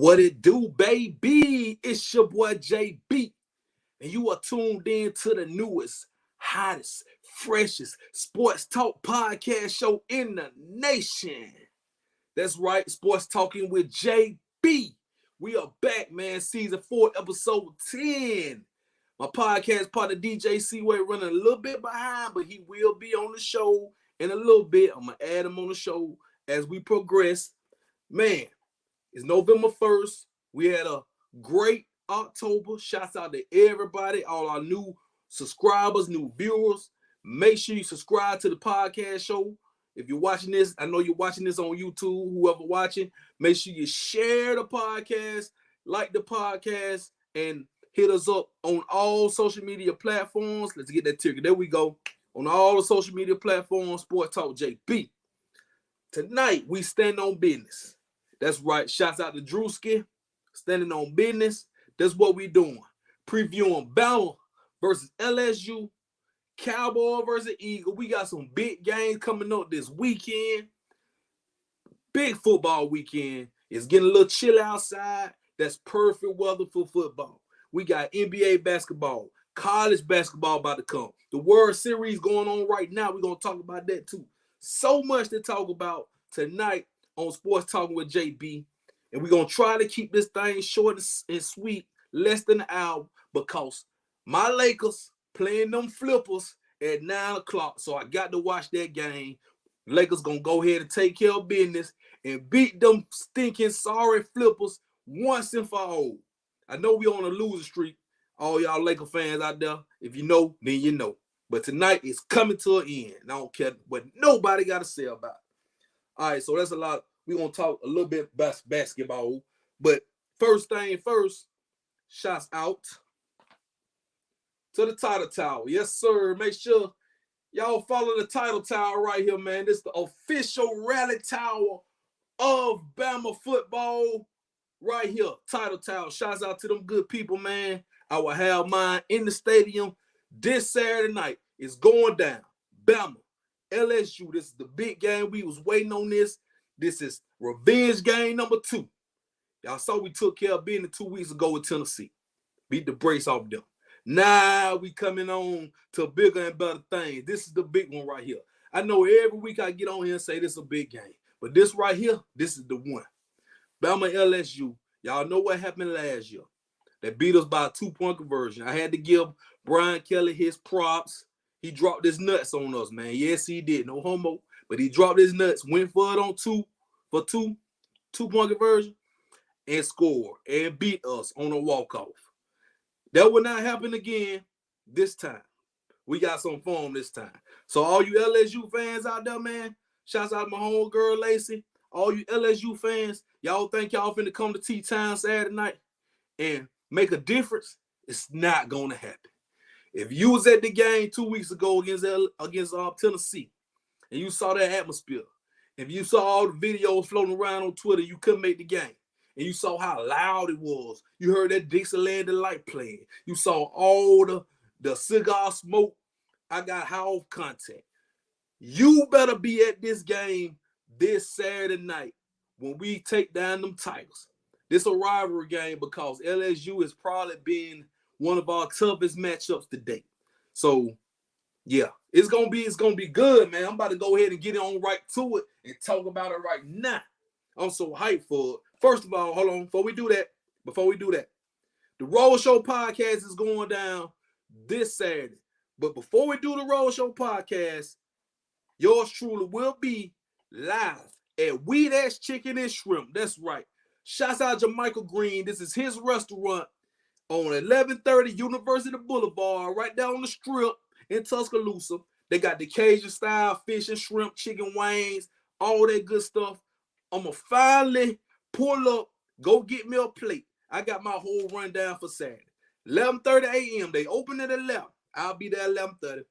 What it do, baby? It's your boy JB, and you are tuned in to the newest, hottest, freshest sports talk podcast show in the nation. That's right, Sports Talking with JB. We are back, man. Season 4, episode 10. My podcast partner DJ Seaway running a little bit behind, but he will be on the show in a little bit. I'm gonna add him on the show as we progress. Man, it's November 1st. We had a great October. Shouts out to everybody, all our new subscribers, new viewers. Make sure you subscribe to the podcast show. If you're watching this, I know you're watching this on YouTube, whoever watching, make sure you share the podcast, like the podcast, and hit us up on all social media platforms. Let's get that ticket. There we go. On all the social media platforms, Sports Talk JB. Tonight, we stand on business. That's right. Shouts out to Drewski. Standing on business. That's what we doing. Previewing Bama versus LSU. Cowboy versus Eagle. We got some big games coming up this weekend. Big football weekend. It's getting a little chill outside. That's perfect weather for football. We got NBA basketball, college basketball about to come. The World Series going on right now. We're going to talk about that too. So much to talk about tonight on Sports Talking with JB. And we're going to try to keep this thing short and sweet, less than an hour, because my Lakers playing them flippers at 9 o'clock. So I got to watch that game. Lakers going to go ahead and take care of business and beat them stinking sorry flippers once and for all. I know we on a loser streak. All y'all Laker fans out there, if you know, then you know. But tonight is coming to an end. And I don't care what nobody got to say about it. All right, so that's a lot. We're going to talk a little bit about basketball. But first thing first, shouts out to the Title Tower. Yes, sir. Make sure y'all follow the Title Tower right here, man. This is the official rally tower of Bama football right here. Title Tower. Shouts out to them good people, man. I will have mine in the stadium this Saturday night. It's going down. Bama, LSU. This is the big game. We was waiting on this. This is revenge game number 2. Y'all saw we took care of business 2 weeks ago with Tennessee. Beat the brace off them. Now we coming on to bigger and better things. This is the big one right here. I know every week I get on here and say this is a big game. But this right here, this is the one. Bama LSU. Y'all know what happened last year. They beat us by a 2-point conversion. I had to give Brian Kelly his props. He dropped his nuts on us, man. Yes, he did. No homo. But he dropped his nuts, went for it on 2-point conversion, and scored and beat us on a walk-off. That will not happen again this time. We got some form this time. So all you LSU fans out there, man, shouts out to my homegirl Lacey. All you LSU fans, y'all think y'all finna come to T-Town Saturday night and make a difference? It's not gonna happen. If you was at the game 2 weeks ago against Tennessee, and you saw that atmosphere, if you saw all the videos floating around on Twitter, you couldn't make the game. And you saw how loud it was. You heard that Dixieland Delight playing. You saw all the cigar smoke. I got high off contact. You better be at this game this Saturday night when we take down them Tigers. This a rivalry game because LSU has probably been one of our toughest matchups to date. So, yeah, it's gonna be good, man. I'm about to go ahead and get on right to it and talk about it right now. I'm so hyped for it. First of all, hold on, before we do that, the Roll Show podcast is going down this Saturday. But before we do the Roll Show podcast, yours truly will be live at Weed Ass Chicken and Shrimp. That's right. Shouts out to Michael Green. This is his restaurant on 1130 University Boulevard, right down the strip in Tuscaloosa. They got the Cajun style fish and shrimp, chicken wings, all that good stuff. I'm going to finally pull up, go get me a plate. I got my whole rundown for Saturday. 11:30 a.m. They open at 11. I'll be there at 11:30.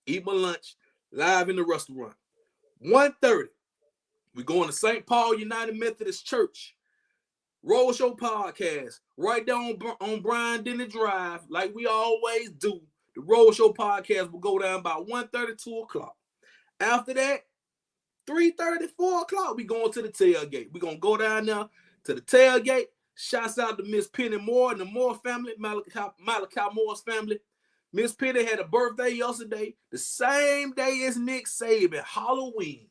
Eat my lunch live in the restaurant. 1:30. We're going to St. Paul United Methodist Church. Roll Show podcast right down on Brian Denny Drive, like we always do. The Roll Show podcast will go down by 1:30, 2 o'clock. After that, 3:30, 4 o'clock, we going to the tailgate. We're going to go down there to the tailgate. Shouts out to Miss Penny Moore and the Moore family, Malachi Moore's family. Miss Penny had a birthday yesterday, the same day as Nick Saban, Halloween.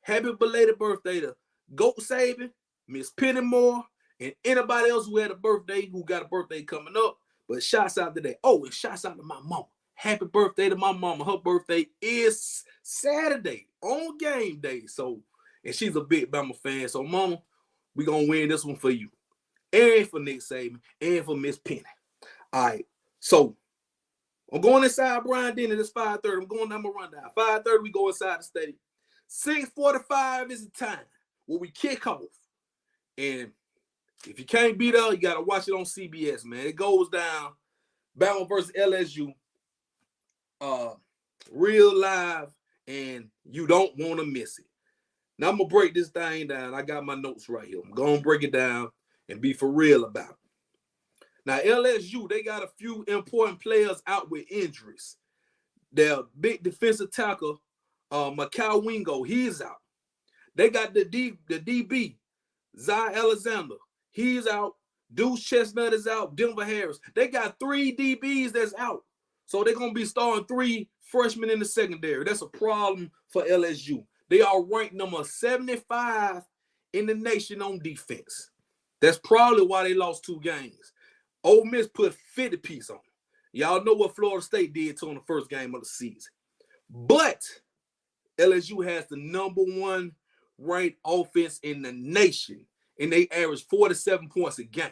Happy belated birthday to Goat Saban, Miss Penny Moore, and anybody else who had a birthday, who got a birthday coming up. But shouts out today. Oh, and shouts out to my mama. Happy birthday to my mama. Her birthday is Saturday on game day. So, and she's a big Bama fan. So, mama, we going to win this one for you. And for Nick Saban. And for Miss Penny. All right. So, I'm going inside Brian Denny. It's 5:30. I'm going down my rundown. 5:30, we go inside the stadium. 6:45 is the time where we kick off. And if you can't be there, you got to watch it on CBS, man. It goes down. Bama versus LSU. Real live, and you don't want to miss it. Now, I'm going to break this thing down. I got my notes right here. I'm going to break it down and be for real about it. Now, LSU, they got a few important players out with injuries. Their big defensive tackle, Mikal Wingo, he's out. They got the DB, Zay Alexander, he's out. Deuce Chestnut is out. Denver Harris. They got 3 DBs that's out. So they're going to be starting 3 freshmen in the secondary. That's a problem for LSU. They are ranked number 75 in the nation on defense. That's probably why they lost 2 games. Ole Miss put 50 piece on them. Y'all know what Florida State did to them the first game of the season. But LSU has the number 1 ranked offense in the nation, and they average 47 points a game.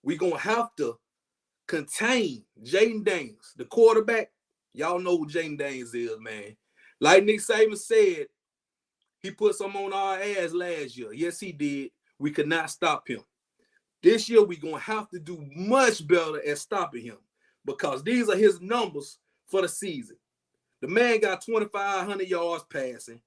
We're going to have to contain Jayden Daniels, the quarterback. Y'all know who Jayden Daniels is, man. Like Nick Saban said, he put some on our ass last year. Yes, he did. We could not stop him. This year, we're going to have to do much better at stopping him because these are his numbers for the season. The man got 2,500 yards passing,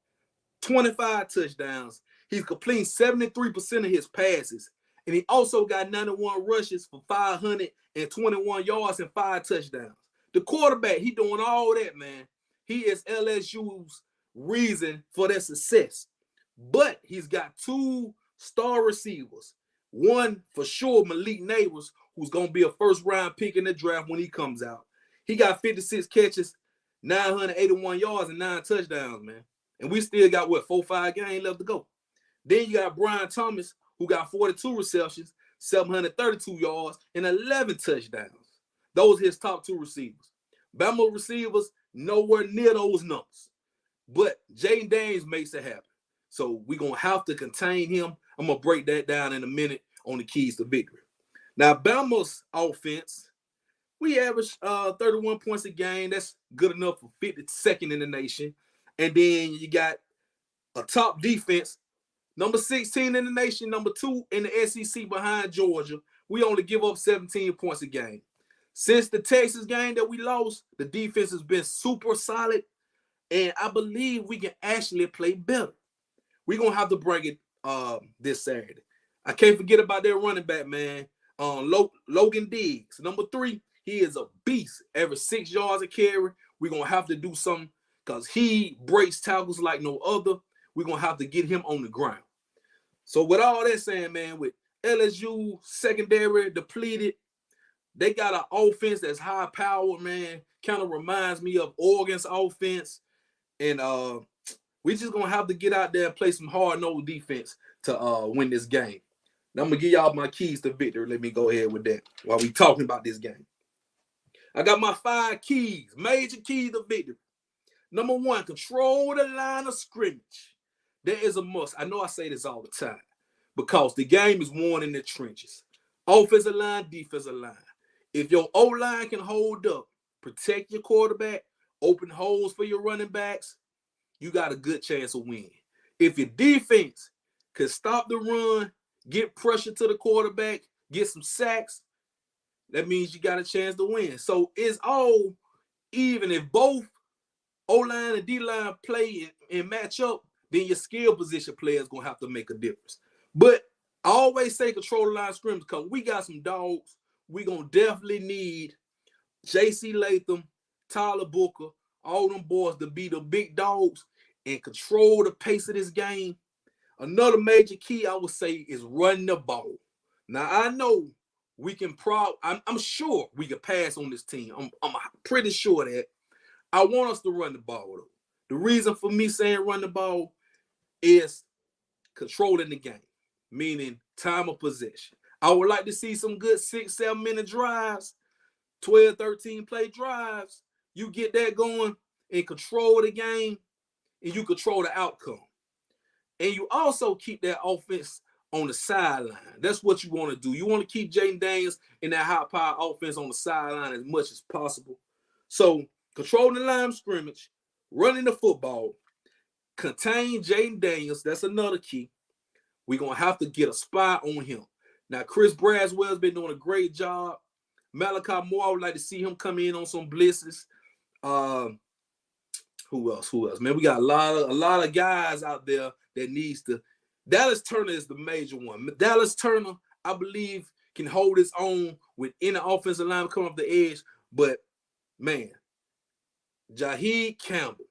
25 touchdowns. He's completing 73% of his passes. And he also got 91 rushes for 521 yards and 5 touchdowns. The quarterback, he doing all that, man. He is LSU's reason for their success. But he's got 2 star receivers. One, for sure, Malik Neighbors, who's going to be a first-round pick in the draft when he comes out. He got 56 catches, 981 yards, and 9 touchdowns, man. And we still got, 4-5 games left to go. Then you got Brian Thomas, who got 42 receptions, 732 yards, and 11 touchdowns. Those are his top 2 receivers. Bama receivers, nowhere near those numbers. But Jayden Daniels makes it happen. So we're going to have to contain him. I'm going to break that down in a minute on the keys to victory. Now, Bama's offense, we average 31 points a game. That's good enough for 52nd in the nation. And then you got a top defense, number 16 in the nation, number 2 in the SEC behind Georgia. We only give up 17 points a game. Since the Texas game that we lost, the defense has been super solid, and I believe we can actually play better. We're going to have to bring it this Saturday. I can't forget about their running back, man. Logan Diggs, number 3. He is a beast. Every 6 yards a carry. We're going to have to do something because he breaks tackles like no other. We're going to have to get him on the ground. So with all that saying, man, with LSU secondary depleted, they got an offense that's high power, man. Kind of reminds me of Oregon's offense. And we just going to have to get out there and play some hard-nosed defense to win this game. Now, I'm going to give y'all my keys to victory. Let me go ahead with that while we talking about this game. I got my 5 keys, major keys to victory. Number 1, control the line of scrimmage. There is a must. I know I say this all the time because the game is won in the trenches. Offensive line, defensive line. If your O-line can hold up, protect your quarterback, open holes for your running backs, you got a good chance of winning. If your defense can stop the run, get pressure to the quarterback, get some sacks, that means you got a chance to win. So it's all even. If both O-line and D-line play and match up, then your skill position player is going to have to make a difference. But I always say control the line of scrimmage because we got some dogs. We're going to definitely need J.C. Latham, Tyler Booker, all them boys to be the big dogs and control the pace of this game. Another major key I would say is run the ball. Now I know we can I'm sure we can pass on this team. I'm pretty sure that. I want us to run the ball though. The reason for me saying run the ball is controlling the game, meaning time of possession. I would like to see some good 6-7 minute drives, 12, 13 play drives. You get that going and control the game, and you control the outcome. And you also keep that offense on the sideline. That's what you want to do. You want to keep Jayden Daniels in that high-power offense on the sideline as much as possible. So controlling the line of scrimmage, running the football, contain Jayden Daniels. That's another key. We're going to have to get a spy on him. Now, Chris Braswell's been doing a great job. Malachi Moore, I would like to see him come in on some blitzes. Who else? Man, we got a lot of guys out there that needs to. Dallas Turner is the major one. Dallas Turner, I believe, can hold his own with any offensive line coming off the edge. But, man, Jaheed Campbell,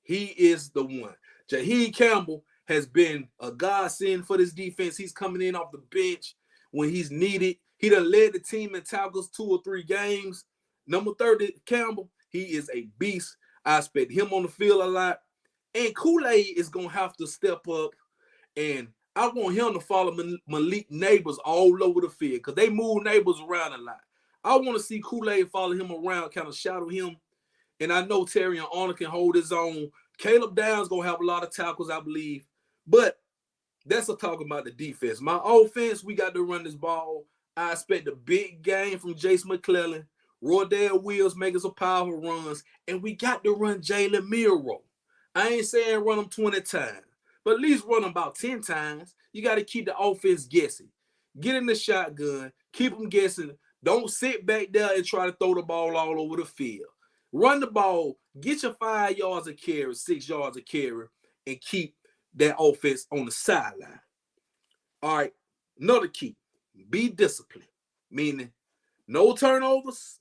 he is the one. Jaheed Campbell has been a godsend for this defense. He's coming in off the bench when he's needed. He done led the team in tackles 2 or 3 games. Number 30, Campbell, he is a beast. I expect him on the field a lot. And Kool-Aid is going to have to step up. And I want him to follow Malik Neighbors all over the field because they move Neighbors around a lot. I want to see Kool-Aid follow him around, kind of shadow him. And I know Terrion Arnold can hold his own. Caleb Downs going to have a lot of tackles, I believe. But that's a talk about the defense. My offense, we got to run this ball. I expect a big game from Jace McClellan. Roydell Wills making some powerful runs. And we got to run Jalen Milroe. I ain't saying run him 20 times, but at least run him about 10 times. You got to keep the offense guessing. Get in the shotgun. Keep them guessing. Don't sit back there and try to throw the ball all over the field. Run the ball. Get your 5 yards of carry, 6 yards of carry, and keep that offense on the sideline. All right, another key. Be disciplined, meaning no turnovers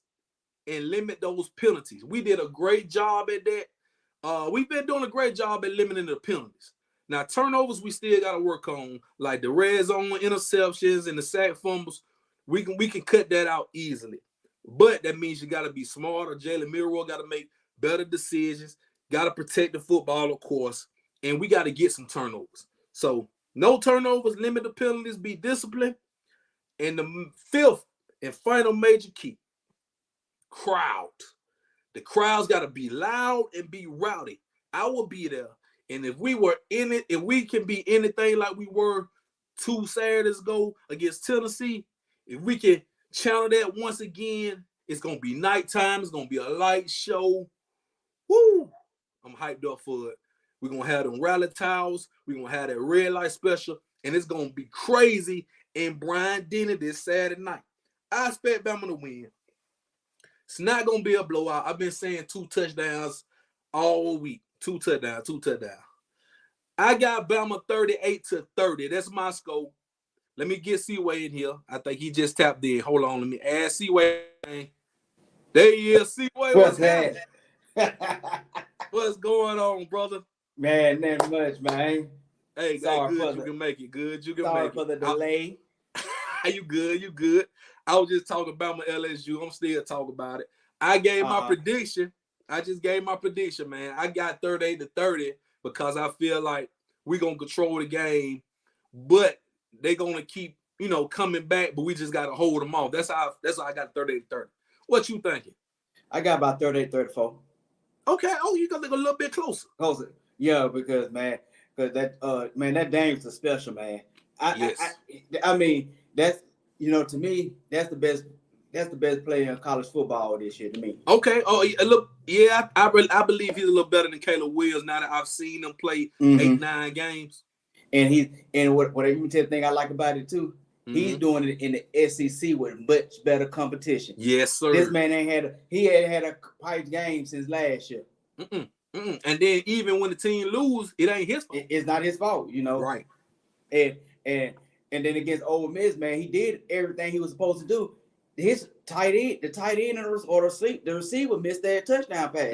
and limit those penalties. We did a great job at that. We've been doing a great job at limiting the penalties. Now, turnovers, we still got to work on, like the red zone interceptions and the sack fumbles. We can cut that out easily. But that means you got to be smarter. Jalen Milroe got to make better decisions. Got to protect the football, of course. And we got to get some turnovers. So, no turnovers, limit the penalties, be disciplined. And the 5th and final major key, crowd. The crowd's got to be loud and be rowdy. I will be there. And if we were in it, if we can be anything like we were 2 Saturdays ago against Tennessee, if we can channel that once again, it's going to be nighttime. It's going to be a light show. Woo! I'm hyped up for it. We're going to have them rally towels. We're going to have that red light special. And it's going to be crazy in Bryant-Denny this Saturday night. I expect Bama to win. It's not going to be a blowout. I've been saying 2 touchdowns all week. 2 touchdowns. I got Bama 38-30. That's my score. Let me get C-Way in here. I think he just tapped in. Hold on. Let me add C-Way. There he is. C-Way. What's that? What's going on, brother? Man, not much, man. Hey, sorry good. You can make it. Good. You can sorry make it. for the delay. You good. I was just talking about my LSU. I'm still talking about it. I gave my prediction. I just gave my prediction, man. I got 38-30 because I feel like we're going to control the game, but they're going to keep, coming back, but we just got to hold them off. That's how I got 38-30. What you thinking? I got about 38-34. Okay. Oh, you got to go a little bit closer. Yeah, because that Daniels is special, man. I mean, that's to me, that's the best player in college football this year to me. Okay. Oh, look, yeah, I believe he's a little better than Caleb Williams now that I've seen him play 8-9 games. And what you tell the thing I like about it too, he's doing it in the SEC with much better competition. Yes, sir. This man hadn't had a pipe game since last year. And then even when the team lose, it ain't his fault. It's not his fault, Right. And then against Ole Miss, man, he did everything he was supposed to do. His tight end or the receiver missed that touchdown pass.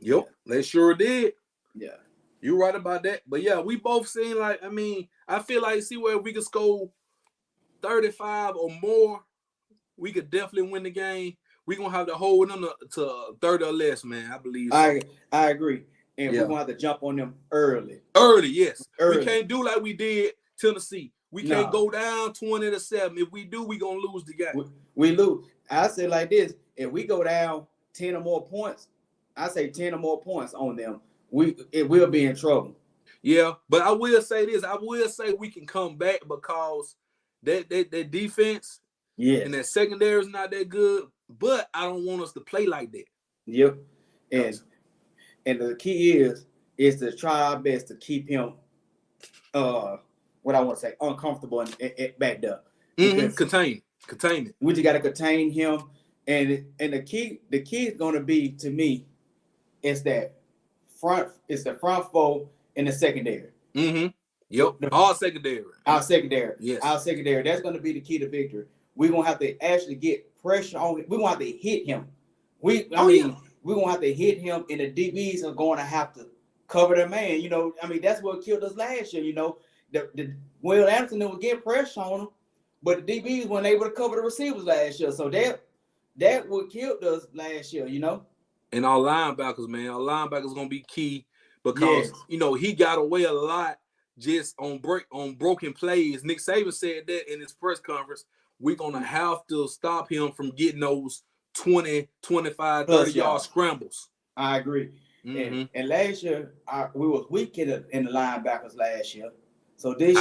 Yep, they sure did. Yeah. You're right about that. But yeah, we both seen like, I mean, I feel like see where we could score 35 or more, we could definitely win the game. We're gonna have to hold them to 30 or less, man. I believe so. I agree. And we're gonna have to jump on them early. Early, yes. Early. We can't do like we did Tennessee. We can't go down 20-7. If we do, we're gonna lose the game. We lose. I say like this: if we go down 10 or more points, I say 10 or more points on them, it will be in trouble. Yeah, but I will say this: I will say we can come back because that defense, and that secondary is not that good. But I don't want us to play like that. Yep, and the key is to try our best to keep him, what I want to say, uncomfortable and backed up. Contain it. We just got to contain him, and the key is going to be, to me, is the front four and the secondary. Yep. Our secondary. Yes. Our secondary. That's going to be the key to victory. We're going to have to actually get pressure on him. We're going to have to hit him. We're going to have to hit him, and the DBs are going to have to cover the man. That's what killed us last year. The Will Anderson was getting pressure on him, but the DBs weren't able to cover the receivers last year. So that what killed us last year, And our linebackers, man. Our linebackers going to be key because, he got away a lot just on broken plays. Nick Saban said that in his press conference. We're going to have to stop him from getting those 20, 25, 30-yard scrambles. I agree. And last year, we was weak in the linebackers last year. So this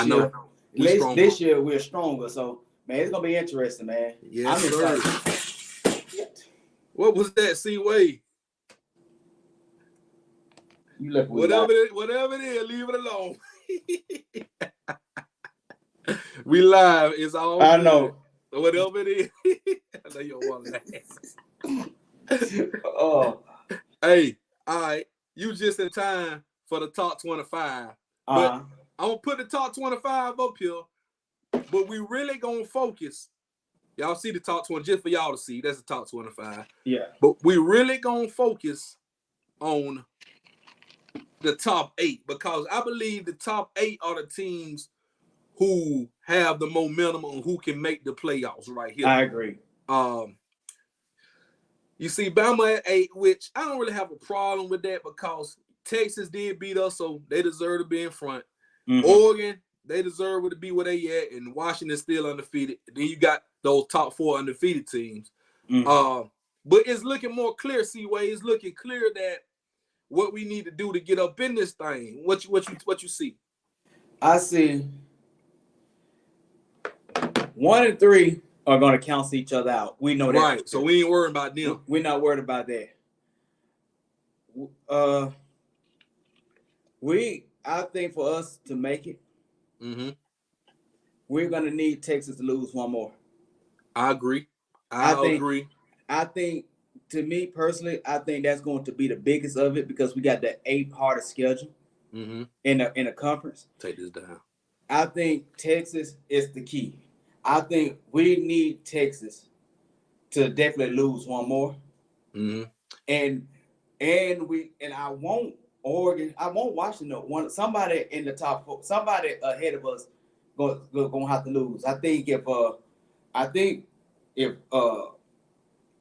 year we're stronger. So, man, it's going to be interesting, man. Yes, sir. What was that, C-Wade? You look whatever it is, leave it alone. We live. It's all I good. know. Whatever it is. I know you don't want to Oh. Hey, all right. You just in time for the top 25. But I'm going to put the top 25 up here. But we really going to focus. Y'all see the top 20 just for y'all to see. That's the top 25. Yeah. But we really going to focus on the top 8 because I believe the top 8 are the teams who have the momentum and who can make the playoffs right here. I agree. You see Bama at 8, which I don't really have a problem with that because Texas did beat us, so they deserve to be in front. Oregon, they deserve to be where they at, and Washington's still undefeated. Then you got those top 4 undefeated teams. But it's looking more clear, C-Way. It's looking clear that what we need to do to get up in this thing. What you see? I see 1 and 3 are going to cancel each other out. We know that. Right. So we ain't worried about them. We're not worried about that. I think for us to make it, we're going to need Texas to lose one more. I agree. I agree. I think, to me personally, I think that's going to be the biggest of it because we got the 8th hardest schedule in a conference. Take this down. I think Texas is the key. I think we need Texas to definitely lose one more. And I want Oregon. I want Washington. Somebody in the top 4. Somebody ahead of us going to have to lose. I think if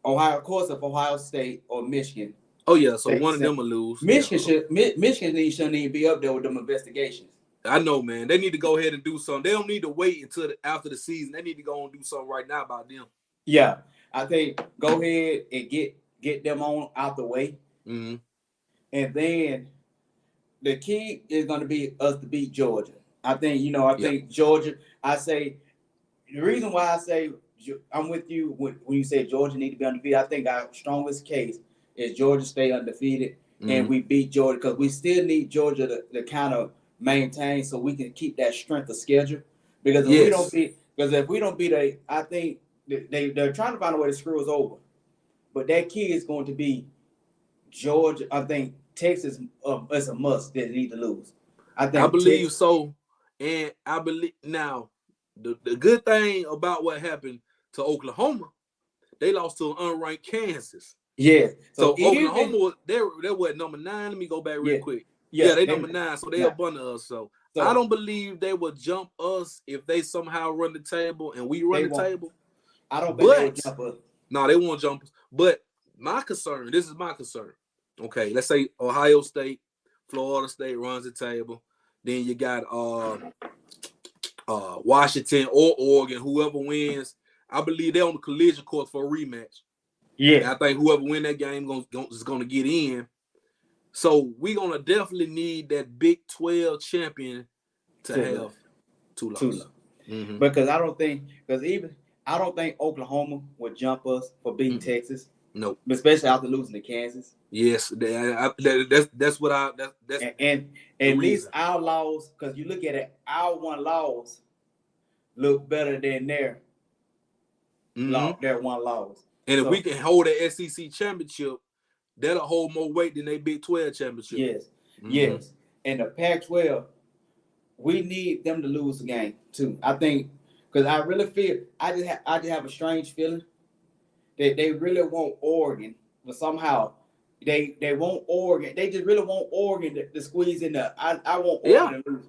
Ohio, of course, if Ohio State or Michigan. Oh yeah, so one of them will lose. Michigan shouldn't even be up there with them investigations. I know, man. They need to go ahead and do something. They don't need to wait until after the season. They need to go and do something right now about them. Yeah, I think go ahead and get them on out the way. And then the key is going to be us to beat Georgia. I think, think Georgia, I say, the reason why I say I'm with you when you say Georgia need to be undefeated, I think our strongest case is Georgia stay undefeated and we beat Georgia because we still need Georgia to kind of maintain so we can keep that strength of schedule. Because if we don't beat I think they're trying to find a way to screw us over. But that key is going to be Georgia. I think Texas is a must that they need to lose. I believe Texas, so. And I believe now the good thing about what happened to Oklahoma, they lost to an unranked Kansas. Yeah. So Oklahoma, they were number 9. Let me go back real quick. Yeah, they number 9, so they up under us. So I don't believe they will jump us if they somehow run the table and we run the table. I don't think they will jump us. No, they won't jump us. But this is my concern. Okay, let's say Ohio State, Florida State runs the table. Then you got Washington or Oregon, whoever wins. I believe they're on the collision course for a rematch. Yeah. And I think whoever win that game is going to get in. So we're going to definitely need that Big 12 champion to have 2 losses. Mm-hmm. Because I don't think Oklahoma would jump us for beating Texas. No, especially after losing to Kansas. Yes, that's what that's and at least our laws, because you look at it, our one laws look better than their one laws. And if we can hold the SEC championship, that'll hold more weight than they Big 12 championship. Yes, yes. And the Pac-12, we need them to lose the game too. I think because I really feel I just have a strange feeling that they really want Oregon, but somehow they want Oregon. They just really want Oregon to squeeze in there. I want Oregon to lose.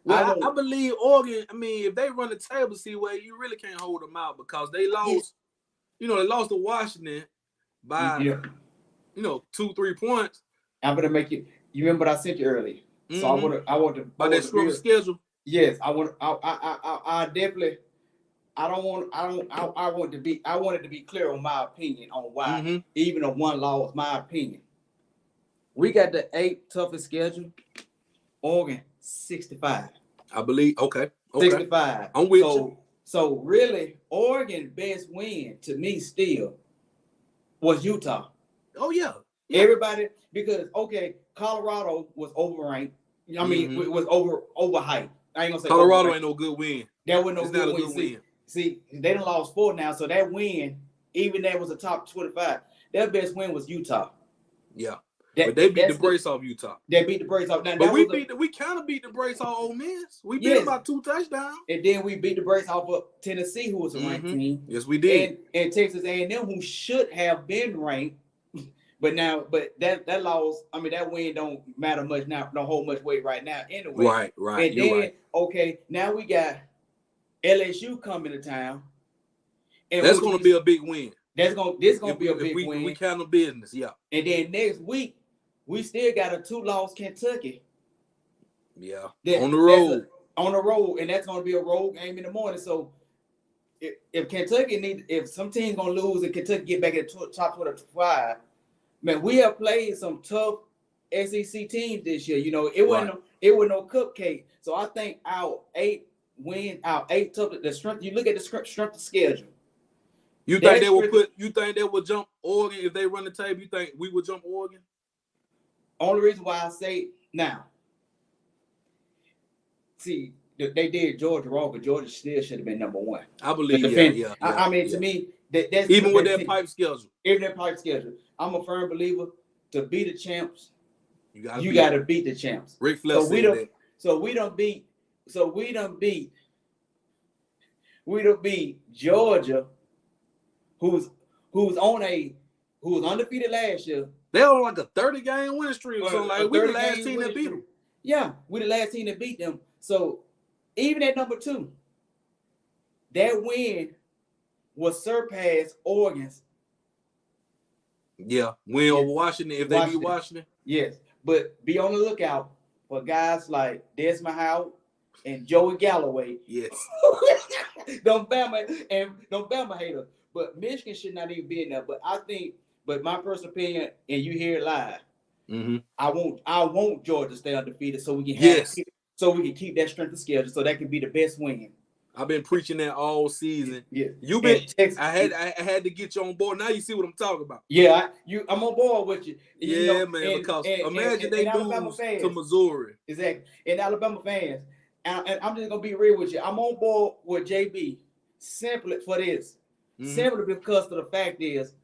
Well, I believe Oregon. I mean, if they run the table, you really can't hold them out because they lost. They lost to Washington by 2-3 points. I'm gonna make you. You remember what I sent you earlier? So I want to by that script schedule. Yes, I want. I definitely. I want it to be clear on my opinion on why even a one loss, my opinion. We got the 8th toughest schedule. Oregon 65. I believe. Okay. 65. I'm with you. So really, Oregon best win to me still was Utah. Oh yeah. Everybody, because Colorado was overranked. I mean, it was overhyped. I ain't gonna say Colorado ain't no good win. That wasn't no good win. See, they done lost 4 now, so that win, even that was a top 25. Their best win was Utah. Yeah, but they beat the brace off Utah. They beat the brace off. Now, but we kind of beat the brace off Ole Miss. We beat them by 2 touchdowns, and then we beat the brace off of Tennessee, who was a ranked team. Yes, we did. And Texas A&M, who should have been ranked, but that loss. I mean, that win don't matter much now. Don't hold much weight right now. Anyway, right. And then now we got LSU coming to town. And that's going to be a big win. This going to be a big win. We count on business, yeah. And then next week, we still got a 2-loss Kentucky. Yeah, on the road. On the road, and that's going to be a road game in the morning. So if Kentucky if some team's going to lose and Kentucky get back at the top 25, man, we have played some tough SEC teams this year. It wasn't no cupcake. So I think our 8 tough, the strength. You look at the strength of schedule. You think they will jump Oregon if they run the table? You think we would jump Oregon? Only reason why I say now. See, they did Georgia wrong, but Georgia still should have been number 1. I believe. Yeah. I mean, to me, that's even with that pipe schedule. Even that pipe schedule, I'm a firm believer. To be the champs, you got to beat the champs. Rick Flair said that. So we don't beat Georgia, who's undefeated last year. They're on like a 30-game winning streak or something. Like we the last team that beat them. Yeah, we the last team that beat them. So even at number 2, that win will surpass Oregon's. Yeah, win over Washington if they beat Washington. Yes, but be on the lookout for guys like Desmond Howard and Joey Galloway. Yes. Don't Bama haters. But Michigan should not even be in there. But my personal opinion, and you hear it live, I want Georgia to stay undefeated so we can keep that strength of schedule so that can be the best win. I've been preaching that all season. Yeah, you've been. I had to get you on board. Now you see what I'm talking about. Yeah, I'm on board with you. Because imagine they lose to Missouri. Exactly, and Alabama fans, and I'm just gonna be real with you. I'm on board with JB simply for this, simply because of the fact is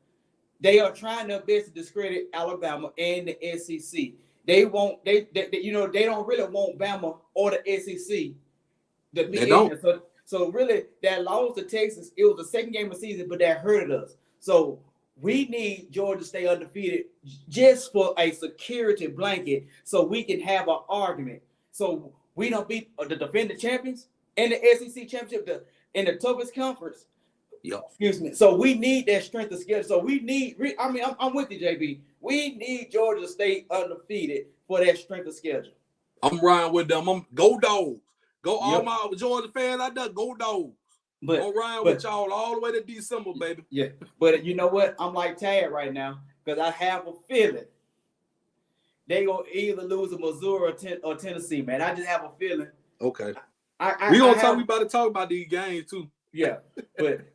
they are trying their best to discredit Alabama and the SEC. They don't really want Bama or the SEC to be in there. So really, that loss to Texas, it was the second game of the season, but that hurted us. So we need Georgia to stay undefeated just for a security blanket so we can have an argument. So we don't beat the defending champions and the SEC championship in the toughest conference. Yeah. Excuse me. So we need that strength of schedule. So we need, I'm with you, JB. We need Georgia to stay undefeated for that strength of schedule. I'm riding with them. Go Dogs. Go all my Georgia fans out there. Go Dogs. But I'm riding with y'all all the way to December, baby. Yeah. But you know what? I'm like Tad right now because I have a feeling they gonna either lose to Missouri or Tennessee, man. I just have a feeling. Okay. We about to talk about these games too. Yeah.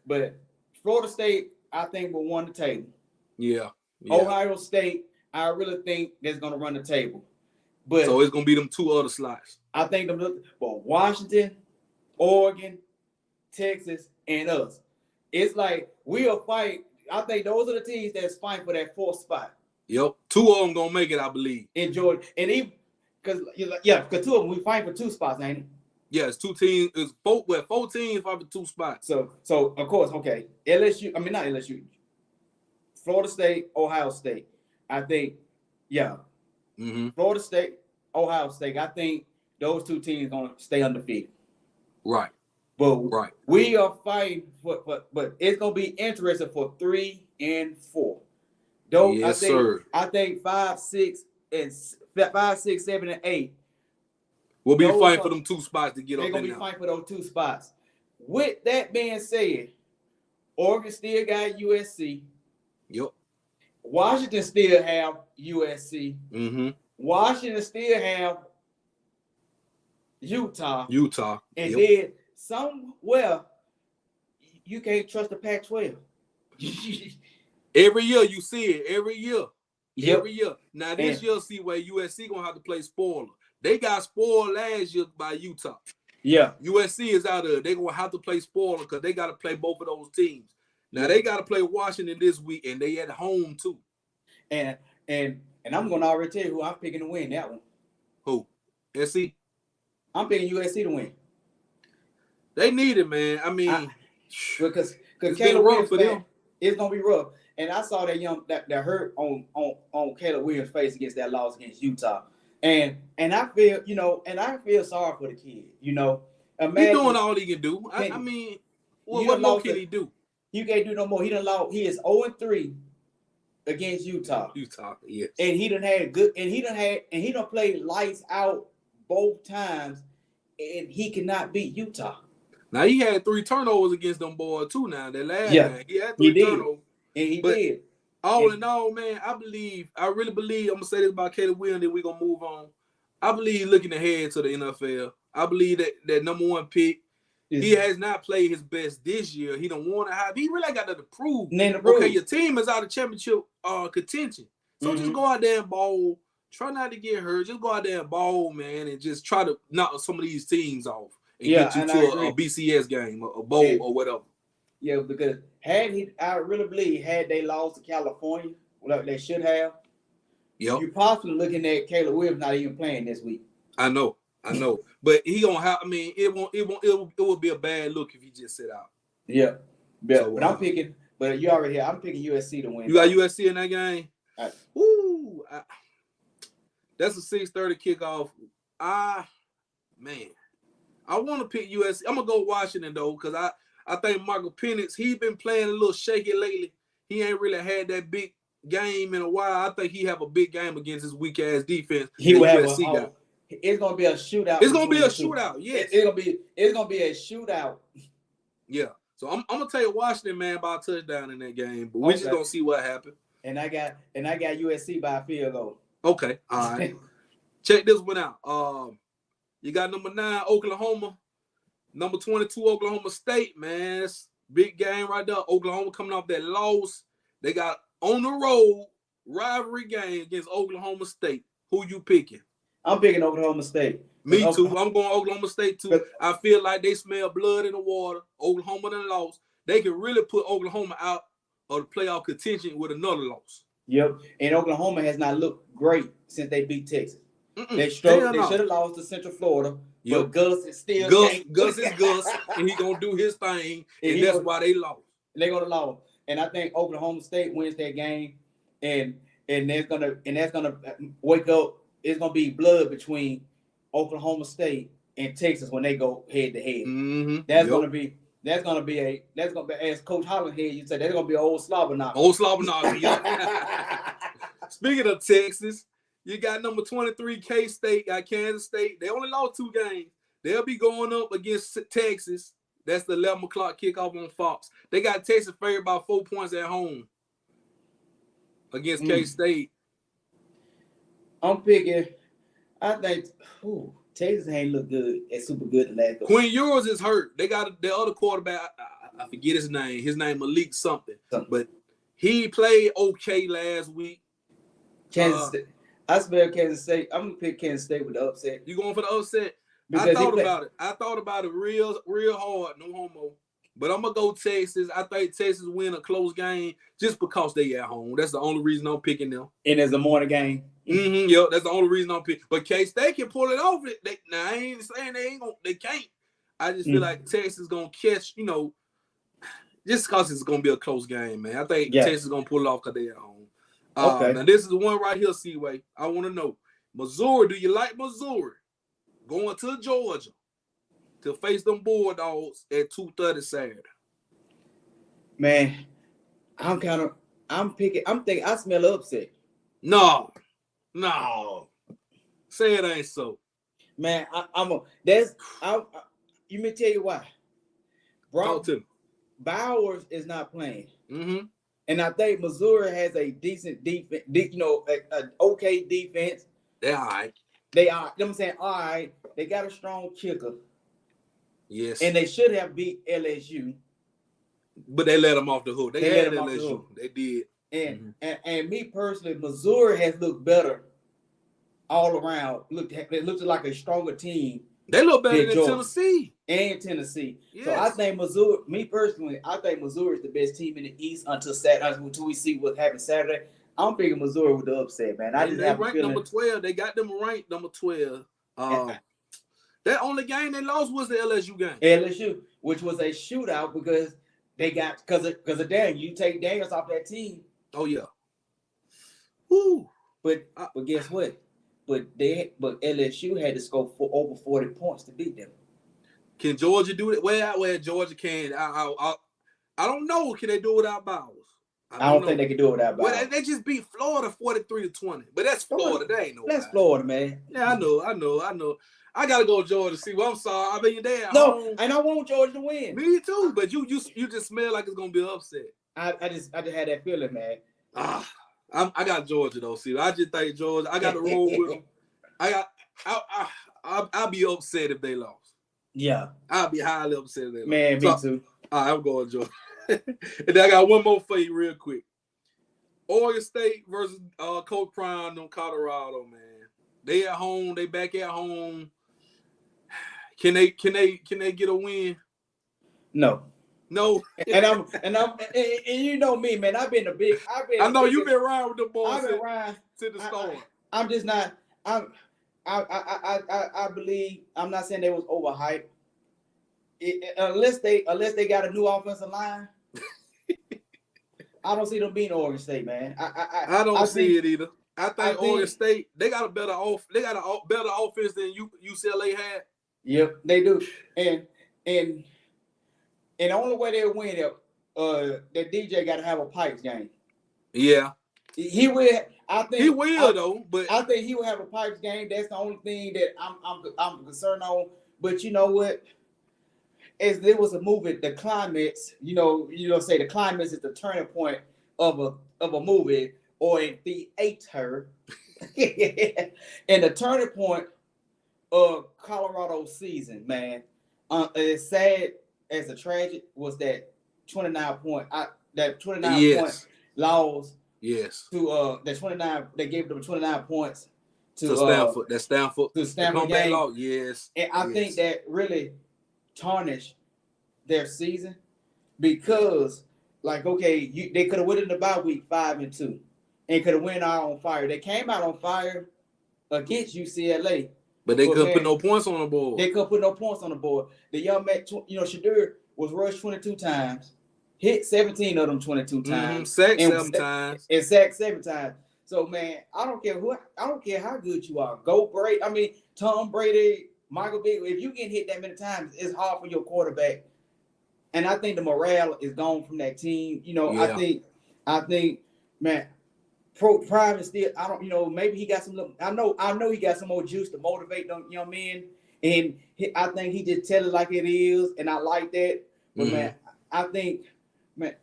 but Florida State, I think, will win the table. Yeah. Ohio State, I really think that's gonna run the table. But so it's gonna be them two other slots. I think Washington, Oregon, Texas, and us. It's like we'll fight. I think those are the teams that's fighting for that fourth spot. Yep. Two of them gonna make it, I believe. In Georgia. And even because two of them, we fight for two spots, ain't it? Yeah, it's two teams. It's four teams fight for two spots. So of course, okay. LSU, not LSU. Florida State, Ohio State. I think, yeah. Mm-hmm. Florida State, Ohio State. I think those two teams gonna stay undefeated. Right. But we are fighting but it's gonna be interesting for 3 and 4. Though yes, sir. I think 5, 6, 7, and 8. We'll be fighting for them two spots to get up. They're gonna be fighting for those two spots. With that being said, Oregon still got USC. Yep. Washington still have USC. Mm-hmm. Washington still have Utah. And then somewhere you can't trust the Pac-12. Every year you see it. Every year. Yep. Every year. Now this year, see where USC gonna have to play spoiler. They got spoiled last year by Utah. Yeah. USC is out of it. They're gonna have to play spoiler because they got to play both of those teams. Now they got to play Washington this week, and they at home too. And I'm gonna already tell you who I'm picking to win that one. Who? SC? I'm picking USC to win. They need it, man. I mean, because Caleb Williams for them. It's gonna be rough. And I saw that hurt on Caleb Williams' face against that loss against Utah. And I feel sorry for the kid. You know, he's doing all he can do. I mean, what more can he do? You can't do no more. He is 0-3 against Utah. Yes. And he done played lights out both times, and he cannot beat Utah. Now he had 3 turnovers against them boys too. Now that last game, he had 3 turnovers, and he did. All in all, man, I really believe. I'm gonna say this about Caleb Williams, then we're gonna move on. I believe looking ahead to the NFL. I believe that number 1 pick. He has not played his best this year. He don't want to have. He really got to prove. Okay, your team is out of championship contention. So just go out there and ball. Try not to get hurt. Just go out there and ball, man, and just try to knock some of these teams off and get you to a BCS game, a bowl or whatever. Yeah, because I really believe had they lost to California, like they should have. Yep. You're possibly looking at Caleb Williams not even playing this week. I know, but he gonna have. I mean, it would be a bad look if he just sit out. Yeah, so, but I'm picking. But you already here. I'm picking USC to win. You got USC in that game. Woo! That's a 6:30 kickoff. Man, I want to pick USC. I'm gonna go Washington though, because I think Michael Penix, he's been playing a little shaky lately. He ain't really had that big game in a while. I think he have a big game against his weak ass defense. He will have it's gonna be a shootout. It's gonna be a shootout. Yes, it's gonna be a shootout. Yeah. So I'm gonna tell you Washington, man, by a touchdown in that game, but we're just gonna see what happens. And I got USC by a field goal. Okay, all right. Check this one out. You got number 9 Oklahoma, number 22 Oklahoma State, man. It's big game right there. Oklahoma coming off that loss. They got on the road rivalry game against Oklahoma State. Who you picking? I'm picking Oklahoma State. Me too. I'm going Oklahoma State too. I feel like they smell blood in the water. Oklahoma done lost. They can really put Oklahoma out of the playoff contention with another loss. Yep. And Oklahoma has not looked great since they beat Texas. They struggled. They should have lost to Central Florida. Yep. But Gus is still Gus is Gus, and he gonna do his thing, and that's why they lost. They're gonna lose. I think Oklahoma State wins that game, and that's gonna wake up. It's gonna be blood between Oklahoma State and Texas when they go head to head. Mm-hmm. That's gonna be as Coach Holland here. You say that's gonna be an old slobber knocker. Old slobber knocker. Yeah. Speaking of Texas, you got number 23 K-State, got Kansas State. They only lost 2 games. They'll be going up against Texas. That's the 11 o'clock kickoff on Fox. They got Texas favored by 4 points at home against K-State. I'm picking. I think Texas ain't look good. It's super good the last. Quinn Ewers is hurt. They got the other quarterback. I forget his name. His name Malik something. But he played okay last week. Kansas State. I smell Kansas State. I'm gonna pick Kansas State with the upset. You going for the upset? Because I thought about it real hard. No homo. But I'm gonna go Texas. I think Texas win a close game just because they at home. That's the only reason I'm picking them. And it's a morning game. Mm-hmm. Yep, that's the only reason I'm picking. But K-State can pull it off. I ain't saying they can't. I just feel like Texas gonna catch. Just because it's gonna be a close game, man. I think Texas is gonna pull it off because they at home. Okay. Now this is the one right here, Seaway. I want to know, Missouri. Do you like Missouri going to Georgia to face them Bulldogs at 2:30 Saturday? Man, I'm thinking I smell upset. No. Say it ain't so. Man, you may tell you why. Bowers is not playing. Mm-hmm. And I think Missouri has a decent defense, an okay defense. They're all right. They are. You know what I'm saying? All right. They got a strong kicker. Yes. And they should have beat LSU. But they let them off the hook. They had LSU. They did. And me personally, Missouri has looked better all around. It looks like a stronger team. They look better than Tennessee. And Tennessee. Yes. So I think Missouri, me personally, I think Missouri is the best team in the East until we see what happens Saturday. I'm picking Missouri with the upset, man. They ranked number 12. They got them ranked number 12. That only game they lost was the LSU game. LSU, which was a shootout because of Daniel. You take Daniels off that team. Oh yeah. Woo. But guess what? But LSU had to score for over 40 points to beat them. Can Georgia do it? Well, Georgia can. I don't know. Can they do it without Bowers? I don't think they can do it without Bowers. Well, they just beat Florida 43-20. But that's Florida. They ain't no. That's Florida, man. Yeah, I know. I gotta go Georgia. See, I'm sorry. I mean, and I want Georgia to win. Me too. But you just smell like it's gonna be an upset. I just had that feeling, man. I got Georgia though. See, I just think Georgia. I got to roll with them. I'll be upset if they lost. Yeah, I'll be highly upset if they lost. Man, me too. All right, I'm going Georgia. And then I got one more for you, real quick. Oregon State versus Coach Prime on Colorado, man. They at home. They back at home. Can they get a win? No. and you know me, man. I know you've been riding with the boys. I've been riding to the storm. I'm just not. I believe. I'm not saying they was overhyped. Unless they got a new offensive line, I don't see them beating Oregon State, man. I don't see it either. I think Oregon State they got a better offense than UCLA had. Yep, they do. And the only way they'll win that DJ got to have a Pipes game. Yeah, he will. I think he will though. But I think he will have a Pipes game. That's the only thing that I'm concerned on. But you know what? As there was a movie, The Climax. You know, say The Climax is the turning point of a movie or in theater. And the turning point of Colorado's season, man. It's sad as a tragic was that 29 point point loss. Yes. To that 29, they gave them 29 points to Stanford. That Stanford. To Stanford game. Loss. Yes. And I think that really tarnished their season because, like, okay, they could have went in the bye week 5-2 and could have went out on fire. They came out on fire against UCLA. But they couldn't put no points on the board. They couldn't put no points on the board. The young man, Shadur was rushed 22 times. hit 17 of them 22 times. Sacked 7 times. And sacked 7 times. So man, I don't care how good you are. Go Brady. I mean, Tom Brady, Michael Vick. If you get hit that many times, it's hard for your quarterback. And I think the morale is gone from that team. You know, yeah. I think, man, Prime is still. I don't. You know, maybe he got some. I know he got some more juice to motivate them young men. And I think he just tell it like it is, and I like that. But man, I think, man.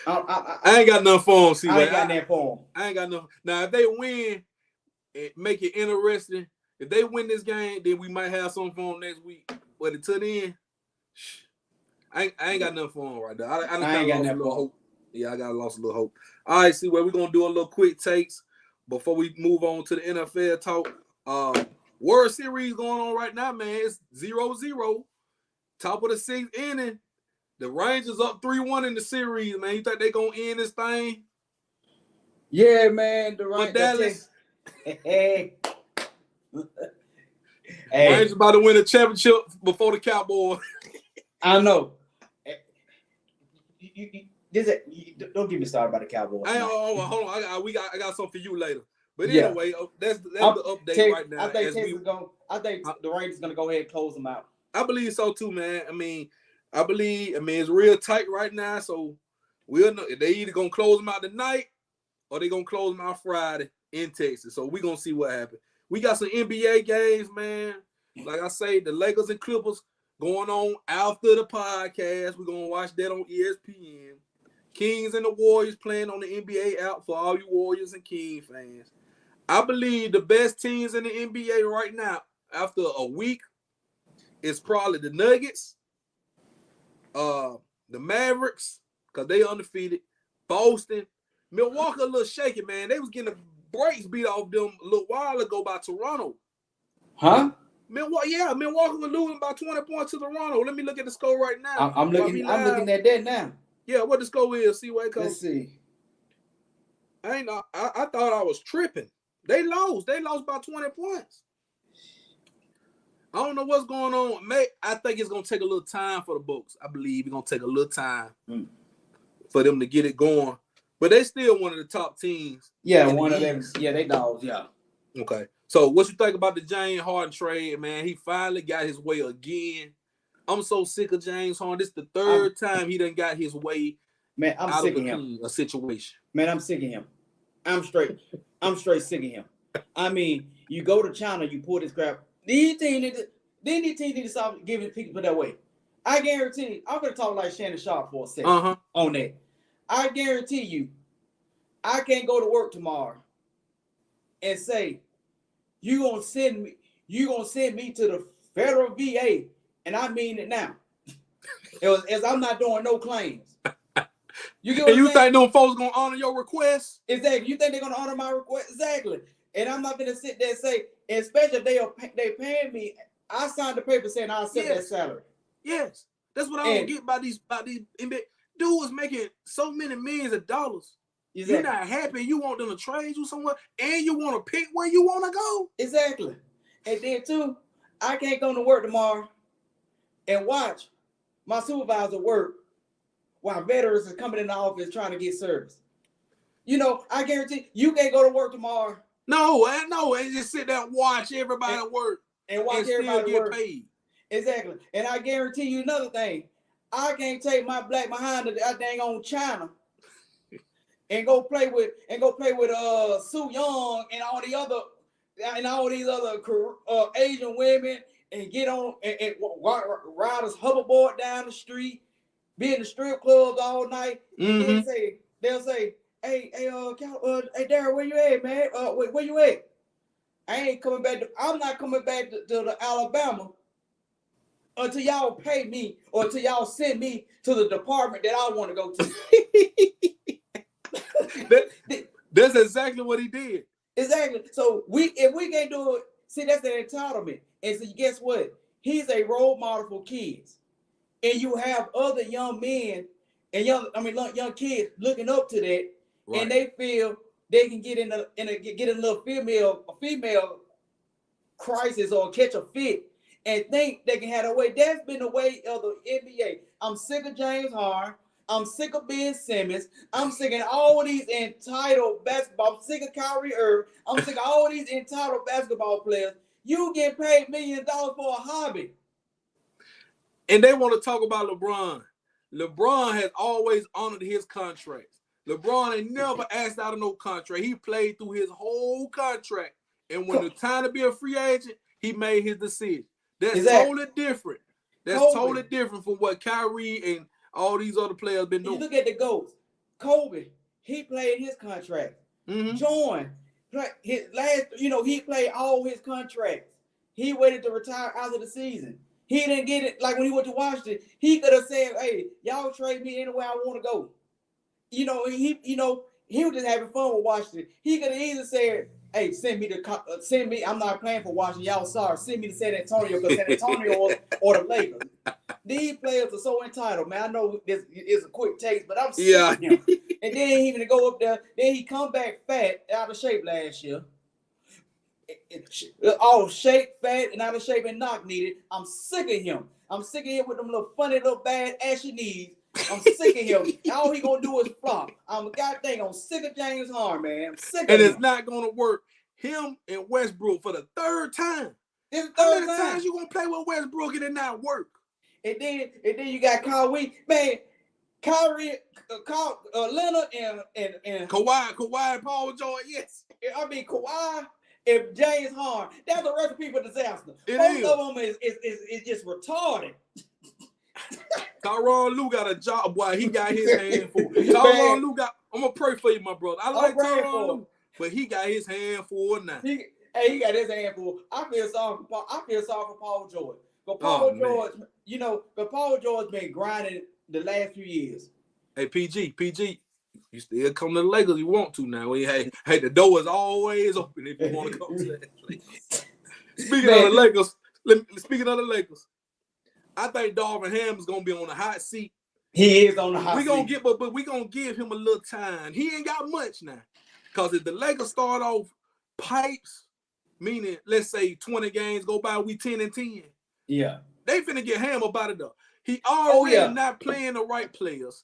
I ain't got nothing for him. I ain't got nothing for him. I ain't got nothing. Now, if they win, make it interesting. If they win this game, then we might have something for him next week. But until then, I ain't got nothing for him right there. I ain't got lost a little hope. Yeah, I got lost a little hope. All right, see, we're gonna do a little quick takes before we move on to the NFL talk. World Series going on right now, man. It's 0-0. Top of the 6th inning. The Rangers up 3-1 in the series, man. You think they gonna end this thing? Yeah, man. The Rangers. Hey. Rangers about to win a championship before the Cowboys. I know. Don't get me started about the Cowboys. Hold on. I got something for you later. But anyway, that's the update right now. I think the Rangers gonna go ahead and close them out. I believe so too, man. I mean, it's real tight right now, so we'll know if they either gonna close them out tonight or they gonna close them out Friday in Texas. So we're gonna see what happens. We got some NBA games, man. Like I say, the Lakers and Clippers going on after the podcast. We're gonna watch that on ESPN. Kings and the Warriors playing on the NBA app for all you Warriors and King fans. I believe the best teams in the NBA right now, after a week, is probably the Nuggets, the Mavericks, because they undefeated, Boston, Milwaukee a little shaky, man. They was getting the brakes beat off them a little while ago by Toronto. Huh? Milwaukee was losing by 20 points to Toronto. Let me look at the score right now. I'm looking at that now. Yeah, what the score is? See what it comes. Let's see. I thought I was tripping. They lost by 20 points. I don't know what's going on. I think it's gonna take a little time for the Bucks. I believe it's gonna take a little time for them to get it going. But they still one of the top teams. Yeah, one of them. Yeah, they dogs. Yeah. Okay. So what you think about the James Harden trade, man? He finally got his way again. I'm so sick of James Harden. This is the third time he done got his way. Man, I'm sick of him. A situation. Man, I'm sick of him. I'm straight sick of him. I mean, you go to China, you pull this crap. These teams need to stop giving people that way. I guarantee. I'm gonna talk like Shannon Sharp for a second on that. I guarantee you, I can't go to work tomorrow and say you're gonna send me to the federal VA, and I mean it now. As I'm not doing no claims. You think them folks gonna honor your request? Exactly. You think they're gonna honor my request? Exactly. And I'm not gonna sit there and say, especially if they paying me. I signed the paper saying I'll accept that salary. Yes, that's what I don't get by these NBA. Dude is making so many millions of dollars. Exactly. You're not happy. You want them to trade you somewhere, and you want to pick where you want to go. Exactly. And then too, I can't go to work tomorrow and watch my supervisor work while veterans is coming in the office trying to get service. You know, I guarantee you can't go to work tomorrow. No, and just sit there and watch everybody work and watch everybody get paid. Exactly. And I guarantee you another thing. I can't take my black behind that dang on China and go play with Sue Young and all these other Asian women and get on and ride a hoverboard down the street, be in the strip clubs all night. Mm-hmm. They'll say, hey, Darryl, where you at, man? Where you at? I'm not coming back to the Alabama until y'all pay me or until y'all send me to the department that I want to go to. That's exactly what he did. Exactly. So if we can't do it, see, that's an entitlement. And so guess what? He's a role model for kids. And you have other young men and young kids looking up to that, right. And they feel they can get in a little female crisis or catch a fit and think they can have a way. That's been the way of the NBA. I'm sick of James Harden. I'm sick of Ben Simmons. I'm sick of all of these entitled basketball. I'm sick of Kyrie Irving. I'm sick of all these entitled basketball players. You get paid millions of dollars for a hobby. And they want to talk about LeBron. LeBron has always honored his contracts. LeBron ain't never asked out of no contract. He played through his whole contract. And when the time to be a free agent, he made his decision. That's totally different. That's totally different from what Kyrie and all these other players been doing. You look at the GOATs. Kobe, he played his contract. Jordan, his last, he played all his contracts. He waited to retire after the season. He didn't get it like when he went to Washington. He could have said, "Hey, y'all trade me anywhere I want to go." He was just having fun with Washington. He could have easily said, "Hey, send me. I'm not playing for Washington. Y'all sorry. Send me to San Antonio because San Antonio or the Lakers." These players are so entitled, man. I know this is a quick taste, but I'm sick of him. And then he even go up there. Then he come back fat, out of shape last year. All shape, fat, and out of shape and knock needed. I'm sick of him. I'm sick of him with them little funny, little bad, ashy knees. I'm sick of him. All he gonna do is flop. I'm sick of James Harden, man. I'm sick of him. And it's not gonna work. Him and Westbrook for the third time. It's the third time. How many times you gonna play with Westbrook and it not work? And then you got Kyrie, man. Kyrie, Leonard and Kawhi and Paul George. Yes, I mean Kawhi and James Harden. That's a recipe for disaster. Both of them is just retarded. Tyronn Lue got a job, boy. He got his hand full. Tyronn Lue got. I'm gonna pray for you, my brother. I like Tyronn Lue, but he got his hand full now. He got his hand full. I feel sorry for Paul George. But Paul George been grinding the last few years. Hey, PG, you still come to the Lakers. You want to now? Hey, the door is always open if you want to come to that. Speaking of the Lakers, I think Darvin Ham is gonna be on the hot seat. He is on the hot seat. But we gonna give him a little time. He ain't got much now, because if the Lakers start off pipes, meaning let's say 20 games go by, we 10-10. Yeah, they finna get Ham about it though. He already not playing the right players.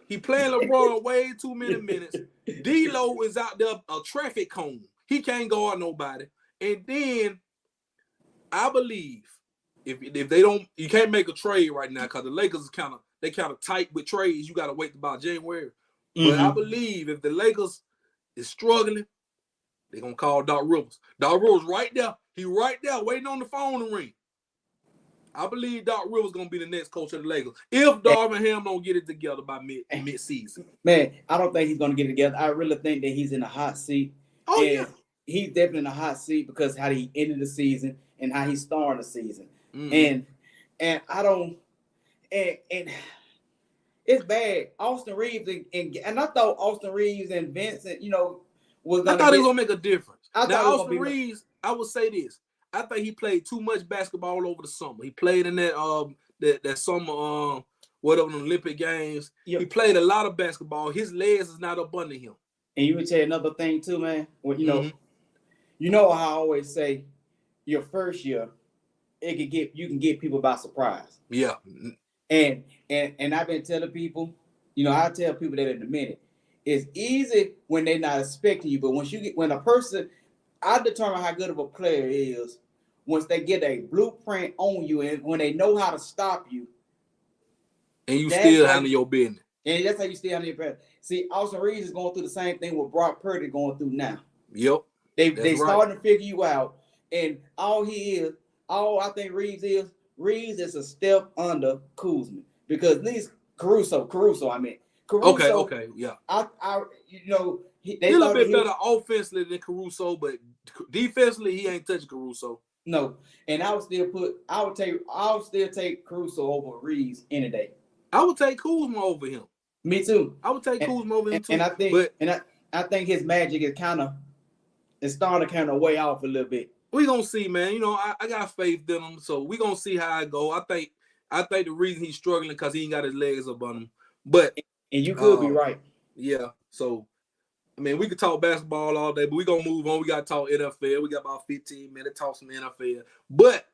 He playing LeBron way too many minutes. D-Lo is out there a traffic cone. He can't guard nobody. And then I believe if they don't, you can't make a trade right now because the Lakers is kind of tight with trades. You got to wait about January. But I believe if the Lakers is struggling, they're gonna call Doc Rivers. Doc Rivers right there. He right there waiting on the phone to ring. I believe Doc Rivers gonna be the next coach of the Lakers if Darvin Ham don't get it together by mid-season. Man, I don't think he's gonna get it together. I really think that he's in a hot seat. Oh yeah, he's definitely in a hot seat because how he ended the season and how he started the season. And I don't and it's bad. Austin Reeves and I thought Austin Reeves and Vincent, was gonna. I thought he was gonna make a difference. Now Austin Reeves, I would say this. I think he played too much basketball over the summer. He played in that summer whatever the Olympic Games. Yep. He played a lot of basketball. His legs is not up under him. And you would tell you another thing too, man. Well, you know how I always say, your first year, you can get people by surprise. Yeah. And I've been telling people, I tell people that in a minute. It's easy when they're not expecting you, but when a person, I determine how good of a player is once they get a blueprint on you and when they know how to stop you. And you still handle your business. And that's how you still handle your business. See, Austin Reeves is going through the same thing what Brock Purdy going through now. Yep. They starting to figure you out. And all I think Reeves is a step under Kuzma. Because at least Caruso, Okay, yeah. He's a little bit better offensively than Caruso, but defensively he ain't touching Caruso. No, and I would still take Caruso over Reeves any day. I would take Kuzma over him. Me too. I would take Kuzma over him too. And I think his magic is starting to kind of weigh off a little bit. We gonna see, man. I got faith in him, so we gonna see how it go. I think the reason he's struggling because he ain't got his legs up on him. But and you could be right. Yeah. So I mean, we could talk basketball all day, but we're going to move on. We got to talk NFL. We got about 15 minutes, talk some NFL. But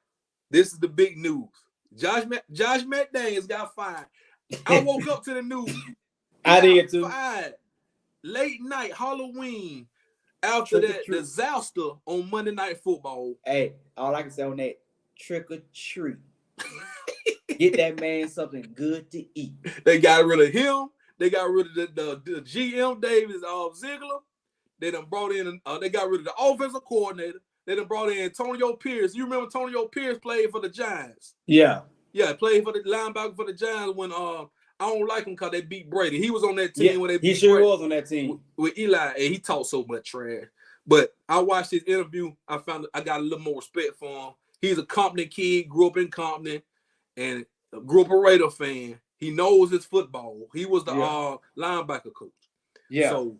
This is the big news. Josh McDaniels got fired. I woke up to the news. I did too. Fired late night Halloween after that disaster on Monday Night Football. Hey, all I can say on that, trick or treat. Get that man something good to eat. They got rid of him. They got rid of the GM Davis Ziegler. They done brought in. They got rid of the offensive coordinator. They done brought in Antonio Pierce. You remember Antonio Pierce played for the Giants? Yeah. Yeah, played for the linebacker for the Giants when I don't like him because they beat Brady. He was on that team when they beat He sure Brady was on that team with Eli, and he talked so much trash. But I watched his interview. I got a little more respect for him. He's a Compton kid, grew up in Compton, and grew up a Raider fan. He knows his football. He was the linebacker coach. Yeah. So,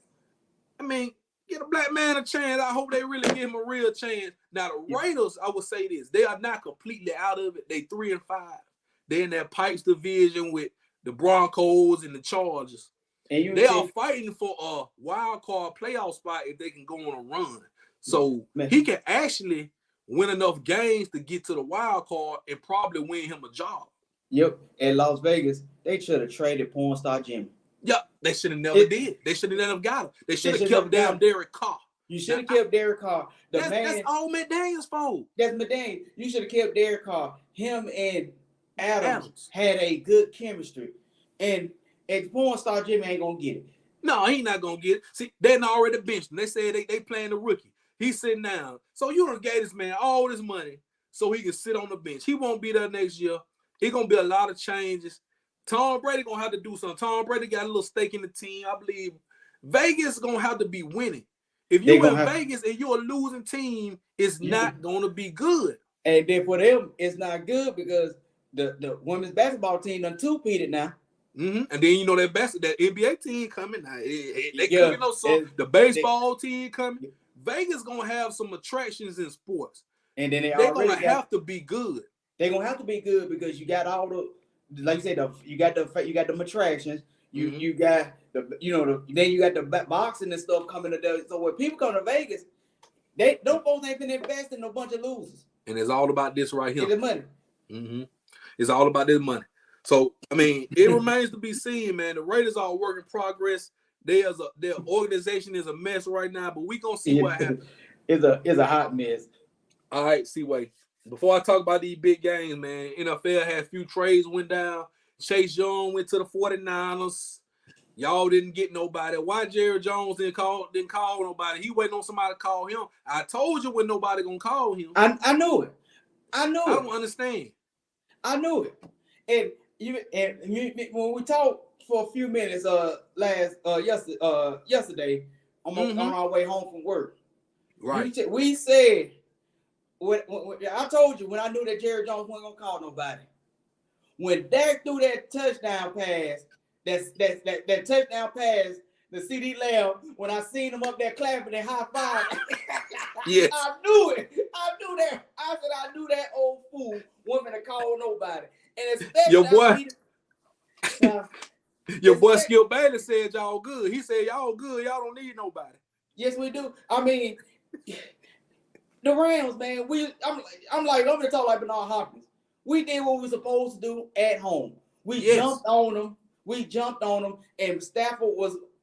I mean, get a black man a chance. I hope they really give him a real chance. Now, the Raiders, I would say this. They are not completely out of it. They 3-5. They're in that Pipes division with the Broncos and the Chargers. And they are fighting for a wild card playoff spot if they can go on a run. So, he can actually win enough games to get to the wild card and probably win him a job. Yep. At Las Vegas, they should have traded porn star Jimmy. Yep. They should have never did. They should have never got him. They should have kept damn Derek Carr. You should have kept Derek Carr. That's all McDaniels' fault. That's McDaniels. You should have kept Derek Carr. Him and Adams had a good chemistry. And porn star Jimmy ain't going to get it. No, he not going to get it. See, they're already benched him. They said they playing the rookie. He's sitting down. So you done gave this man all this money so he can sit on the bench. He won't be there next year. It's going to be a lot of changes. Tom Brady going to have to do something. Tom Brady got a little stake in the team. I believe Vegas is going to have to be winning. If you're in Vegas and you're a losing team, it's not going to be good. And then for them, it's not good because the women's basketball team done two-peated now. Mm-hmm. And then you know that NBA team coming now. They cooking up some. The baseball team coming. Vegas going to have some attractions in sports. And then they're going to have to be good. They're going to have to be good because you got all the, like you said, you got the attractions. You got then you got the boxing and stuff coming to there. So when people come to Vegas, those folks ain't been investing in a bunch of losers. And it's all about this right here. It's the money. Mm-hmm. It's all about this money. So I mean, it remains to be seen, man. The Raiders are a work in progress. Their organization is a mess right now, but we gonna see what happens. It's a hot mess. All right, C-Way. Before I talk about these big games, man, NFL had a few trades went down. Chase Young went to the 49ers. Y'all didn't get nobody. Why Jerry Jones didn't call nobody? He waiting on somebody to call him. I told you when nobody gonna call him. I knew it. I don't understand. I knew it. And when we talked for a few minutes yesterday on our way home from work. Right. We said when I told you when I knew that Jerry Jones wasn't gonna call nobody. When Dak threw that touchdown pass, that touchdown pass, the CD Lamb, when I seen him up there clapping and high five, yes. I knew it. I knew that. I said I knew that old fool wasn't gonna call nobody. And your boy Skip Bailey said y'all good. He said y'all good. Y'all don't need nobody. Yes, we do. I mean, the Rams, man. I'm gonna talk like Bernard Hopkins. We did what we were supposed to do at home. We jumped on them. And Stafford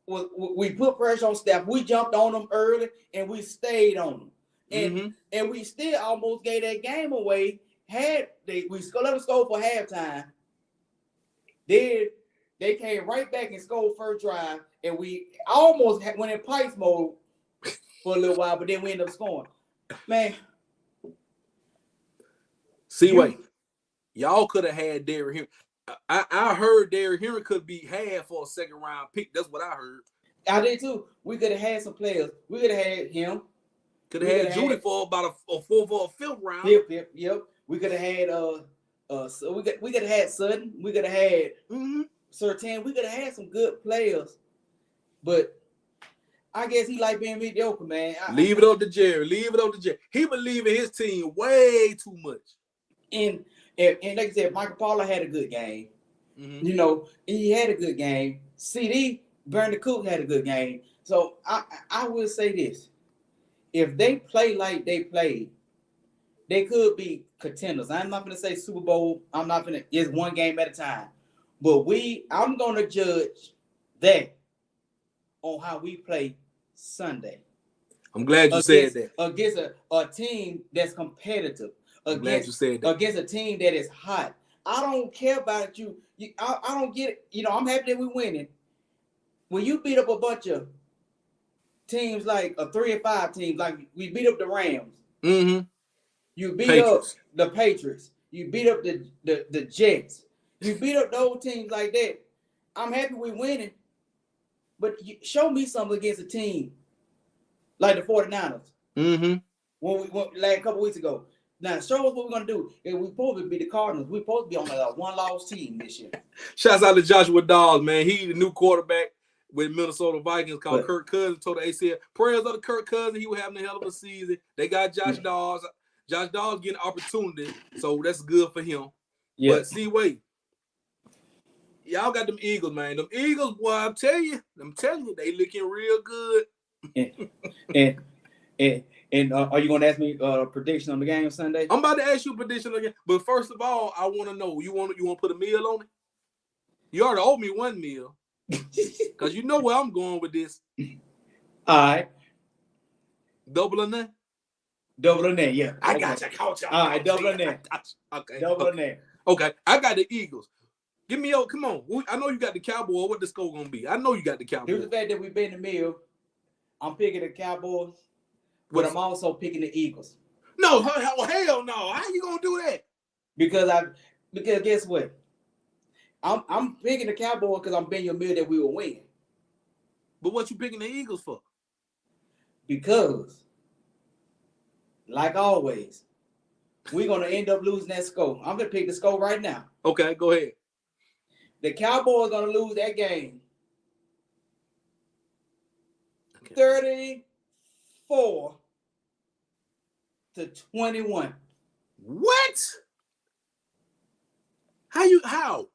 we put pressure on Stafford. We jumped on them early, and we stayed on them. And we still almost gave that game away. We let them score for halftime. Then they came right back and scored first drive, and we almost went in Pipes mode for a little while, but then we ended up scoring. Man. C-Way. Y'all could have had Derrick Henry. I heard Derrick Henry could be had for a second round pick. That's what I heard. I did too. We could have had some players. We could have had him. Could have had Judy for about a fourth or a fifth round. Yep. We could have had so we could have had Sutton. We could have had Surtain. We could have had some good players. But I guess he like being mediocre, man. Leave it up to Jerry. He believe in his team way too much. And like I said, Michael Pollard had a good game. You know, he had a good game. CD, Brandon Cook had a good game. So I will say this. If they play like they played, they could be contenders. I'm not gonna say Super Bowl. I'm not gonna. It's one game at a time. But I'm gonna judge that on how we play Sunday. I'm glad you said that. Against a team that's competitive. I'm glad you said that. Against a team that is hot. I don't care about you. I don't get it. You know, I'm happy that we're winning. When you beat up a bunch of teams like a 3-5 team, like we beat up the Rams. Mm-hmm. You beat up the Patriots. You beat up the Jets. You beat up those teams like that. I'm happy we're winning. But show me something against a team like the 49ers. Mm-hmm. When we went like a couple weeks ago. Now, show us what we're going to do. If we're supposed to be the Cardinals. We're supposed to be on a one-loss team this year. Shouts out to Joshua Dawes, man. He the new quarterback with Minnesota Vikings called Kirk Cousins. Told the ACL, prayers of the Kirk Cousins. He was having a hell of a season. They got Josh Dawes. Josh Dawes getting opportunity, so that's good for him. Yeah. But see, wait. Y'all got them Eagles, man. Them Eagles, boy, I'm telling you, they looking real good. And are you gonna ask me a prediction on the game Sunday? I'm about to ask you a prediction again, but first of all, I want to know you want to put a meal on it. You already owe me one meal, cause you know where I'm going with this. All right, double or none. Double or none, yeah. I got you. All right, double or none. Okay, double or none. Okay, I got the Eagles. Give me come on. I know you got the Cowboys. What the score gonna be? I know you got the Cowboys. Due to the fact that we've been in the meal, I'm picking the Cowboys. But I'm also picking the Eagles. No, hell no. How you gonna do that? Because guess what? I'm picking the Cowboys because I'm betting your meal that we will win. But what you picking the Eagles for? Because, like always, we're gonna end up losing that score. I'm gonna pick the score right now. Okay, go ahead. The Cowboys are gonna lose that game. 34-21. What? How,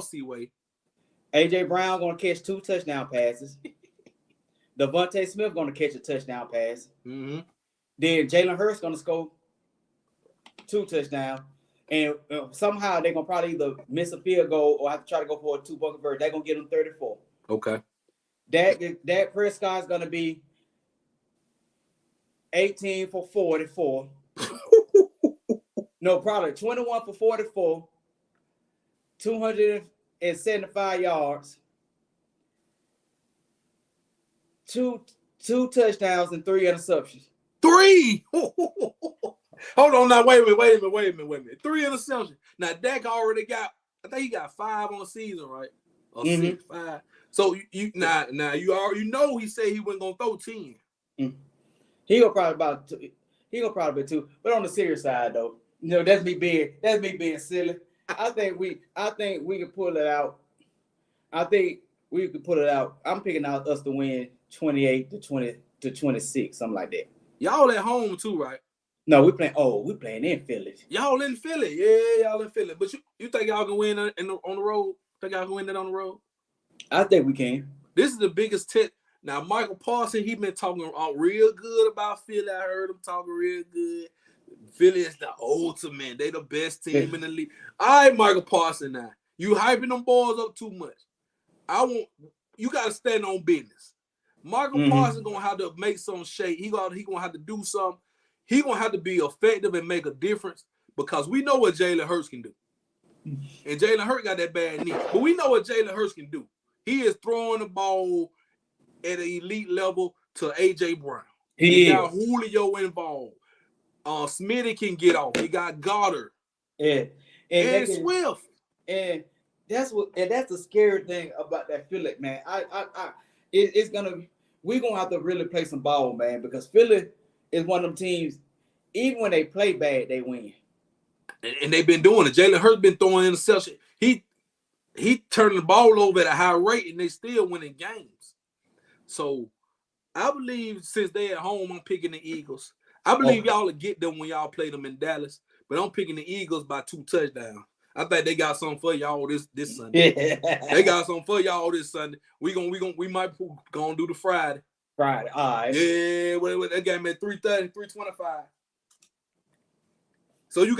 Seaway? AJ Brown gonna catch 2 touchdown passes. Devontae Smith gonna catch a touchdown pass. Mm-hmm. Then Jalen Hurts gonna score 2 touchdowns. And somehow they're gonna probably either miss a field goal or have to try to go for a 2-point conversion. They're gonna get them 34. Okay. Dak Prescott's gonna be 18 for 44. No, probably 21 for 44, 275 yards, two touchdowns and 3 interceptions. 3. Hold on now. Wait a minute. 3 interceptions. Now Dak already got. I think he got 5 on the season, right? Or 6, 5. So you know he said he wasn't gonna throw 10. He gonna probably be 2. But on the serious side though, you know, that's me being silly. I think we can pull it out. I think we can pull it out. I'm picking out us to win 28-26, something like that. Y'all at home too, right? No, we playing in Philly. Y'all in Philly, yeah, y'all in Philly. But you think y'all can win on the road? Think y'all can win that on the road? I think we can. This is the biggest test. Now, Michael Parsons, he been talking real good about Philly. I heard him talking real good. Philly is the ultimate. They the best team in the league. All right, Michael Parsons now. You hyping them boys up too much. You got to stand on business. Michael Parsons going to have to make some shake. He going to have to do something. He going to have to be effective and make a difference because we know what Jalen Hurts can do. And Jalen Hurts got that bad knee. But we know what Jalen Hurts can do. He is throwing the ball at an elite level to A.J. Brown. He got Julio involved. Smitty can get off. He got Goddard. And Swift. And that's the scary thing about that Philly, man. We're gonna have to really play some ball, man, because Philly is one of them teams. Even when they play bad, they win. And they've been doing it. Jalen Hurts been throwing interceptions. He turning the ball over at a high rate, and they still winning games. So I believe since they at home, I'm picking the Eagles. I believe y'all will get them when y'all play them in Dallas, but I'm picking the Eagles by 2 touchdowns. I think they got something for y'all this Sunday. They got something for y'all this Sunday. We might do the Friday. Friday. All right. Yeah, that game at 3:30, 3:25. So you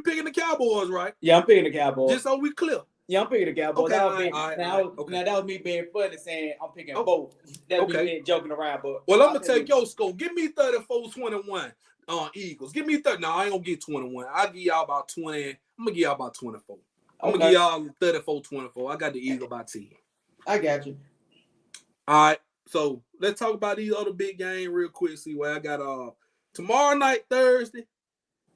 picking the Cowboys, right? Yeah, I'm picking the Cowboys. Just so we clear. Yeah, I'm picking the Cowboys. Okay, Now that was me being funny saying I'm picking both. That's me being joking around. But well, I'm gonna take your score. Give me 34-21 on Eagles. Give me 30. No, I ain't gonna get 21. I'll give y'all about 20. I'm gonna give y'all about 24. I'm gonna give y'all 34-24. I got the Eagles by 10. I got you. All right. So let's talk about these other big games real quick. See where I got tomorrow night, Thursday.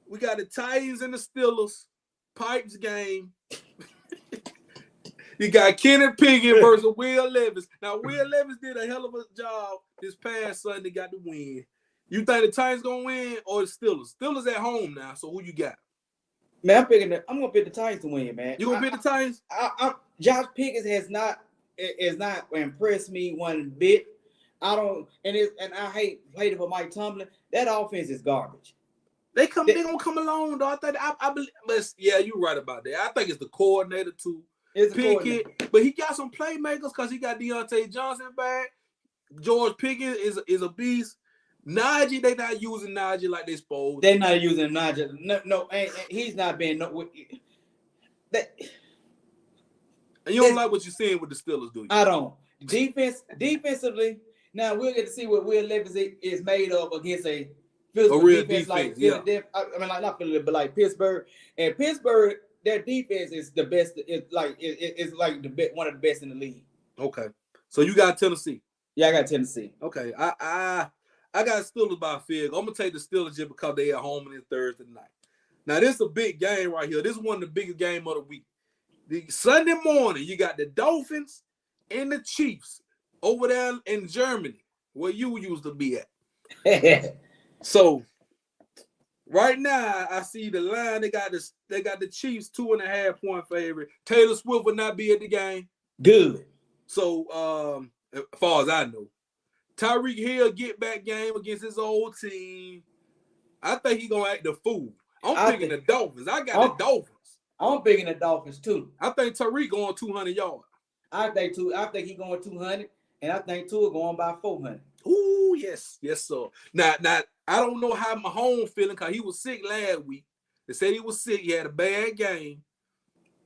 We got the Titans and the Steelers. Pipes game. You got Kenny Pickett versus Will Levis. Now, Will Levis did a hell of a job this past Sunday, got the win. You think the Titans gonna win or the Steelers? Steelers at home now, so who you got? Man, I'm gonna pick the Titans to win, man. You gonna pick the Titans? Josh Pickens has not impressed me one bit. I hate for Mike Tomlin. That offense is garbage. They gonna come along though. I believe. Yeah, you're right about that. I think it's the coordinator too. It's Pickett, but he got some playmakers because he got Deontay Johnson back. George Pickens is a beast. Najee, they not using Najee like they supposed. They're not using Najee. No, he's not being no. That. And you don't like what you're seeing with the Steelers, do you? I don't. Defensively, now we'll get to see what Will Levis is made of against a physical real defense like Philadelphia. I mean, like not Philadelphia, but like Pittsburgh. And Pittsburgh, their defense is the best. It's like one of the best in the league. Okay, so you got Tennessee. Yeah, I got Tennessee. Okay, I got Steelers by a field. I'm gonna take the Steelers just because they at home on this Thursday night. Now this is a big game right here. This is one of the biggest games of the week. The Sunday morning, you got the Dolphins and the Chiefs over there in Germany, where you used to be at. So right now, I see the line. They got the Chiefs 2.5 point favorite. Taylor Swift will not be at the game. Good. So as far as I know, Tyreek Hill get back game against his old team. I think he's gonna act the fool. I'm picking the Dolphins. I got the Dolphins. I'm picking the Dolphins too. I think Tyreek going 200 yards. I think he's going 200, and I think Tua going by 400. Ooh, yes, sir. Now, I don't know how Mahomes feeling because he was sick last week. They said he was sick. He had a bad game.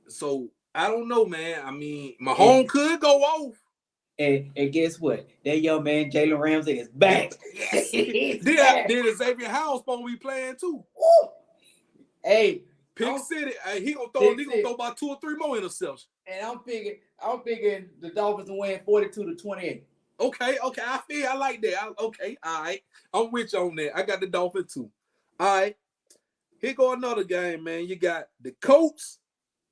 So I don't know, man. I mean, Mahomes could go off. And guess what? That young man, Jalen Ramsey, is back. Yes. Then Xavier Howard supposed to be playing too. Woo. Hey, Pick City. Hey, he gonna throw about 2 or 3 more interceptions. And I'm picking the Dolphins to win 42-28. Okay. I like that. All right. I'm with you on that. I got the Dolphins too. All right. Here go another game, man. You got the Colts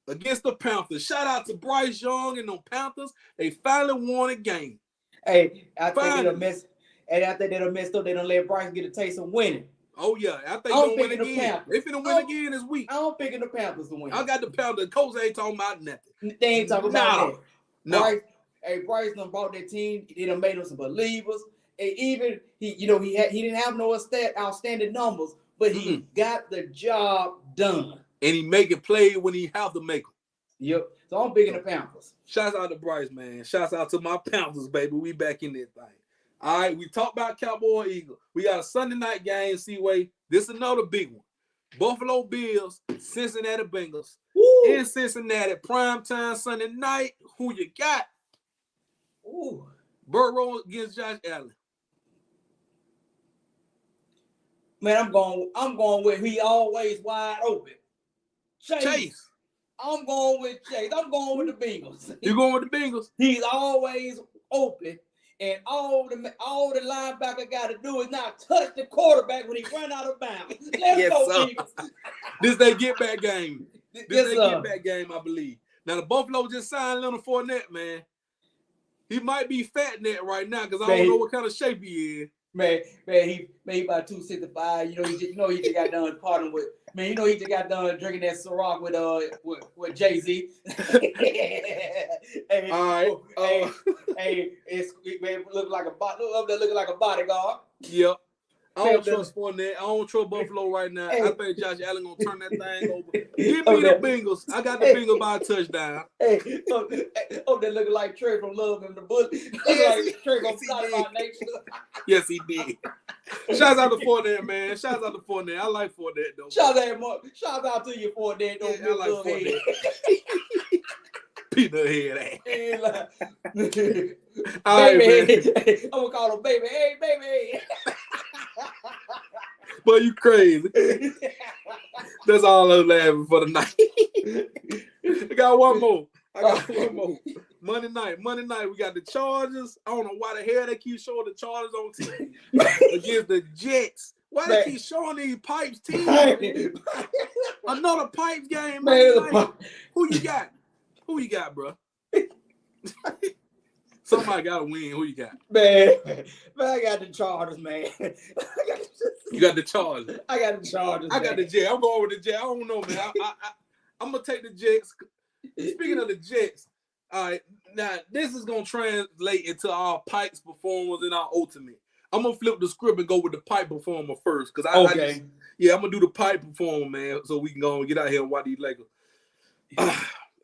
against the Panthers. Shout out to Bryce Young and the Panthers. They finally won a game. Hey, I think they done messed up. They done let Bryce get a taste of winning. Oh, yeah. I think they're going to win again. They finna win again this week. I'm picking the Panthers to win. I got the Panthers. The Colts ain't talking about nothing. They ain't talking about that. No. Bryce done brought their team. He done made them some believers. And even, he didn't have no outstanding numbers, but he got the job done. And he making plays when he have to make them. Yep. So I'm picking the Panthers. Shouts out to Bryce, man. Shouts out to my Panthers, baby. We back in this thing. All right, we talked about Cowboy Eagle. We got a Sunday night game, Seaway. This is another big one. Buffalo Bills, Cincinnati Bengals. Woo. In Cincinnati, primetime Sunday night. Who you got? Ooh. Burrow against Josh Allen. Man, I'm going with he always wide open. Chase. I'm going with Chase. I'm going with the Bengals. You going with the Bengals? He's always open. And all the linebacker got to do is not touch the quarterback when he run out of bounds. Let's go, Bengals. This they get back game. Get back game, I believe. Now the Buffalo just signed Leonard Fournette, man. He might be fat net right now because I don't know what kind of shape he is. Man, he about 265. He just got done partying with. Man, he just got done drinking that Ciroc with Jay-Z. Hey, all right. It looking like a bodyguard. Yep. I don't trust Fournette. I don't trust Buffalo right now. Hey. I think Josh Allen gonna turn that thing over. Give me the Bengals. I got the Bengals by a touchdown. Hey, they looking like Trey from Love and the Bullet. Yes, like Trey gonna fly by nature. Yes, he did. Shouts out to Fournette, man. Shouts out to Fournette. I like Fournette though. Shout out to you, Fournette. Don't I like Fournette. Peanut head ass. All right, man. I'm gonna call him baby. Hey, baby. Boy, you crazy. That's all I'm laughing for the night. I got one more. Monday night, we got the Chargers. I don't know why the hell they keep showing the Chargers on TV against the Jets. Why they keep showing these Pipes teams? Another Pipes game, man. Who you got? Who you got, bro? Somebody got to win. Who you got? Man, I got the Chargers, man. You got the Chargers. I got the Chargers. I got the Jets. I'm going with the Jets. I don't know, man. I'm going to take the Jets. Speaking of the Jets, all right, now this is going to translate into our Pipes performance and our ultimate. I'm going to flip the script and go with the Pipe performer first. Because I'm going to do the Pipe performer, man, so we can go and get out here and watch these Lakers. All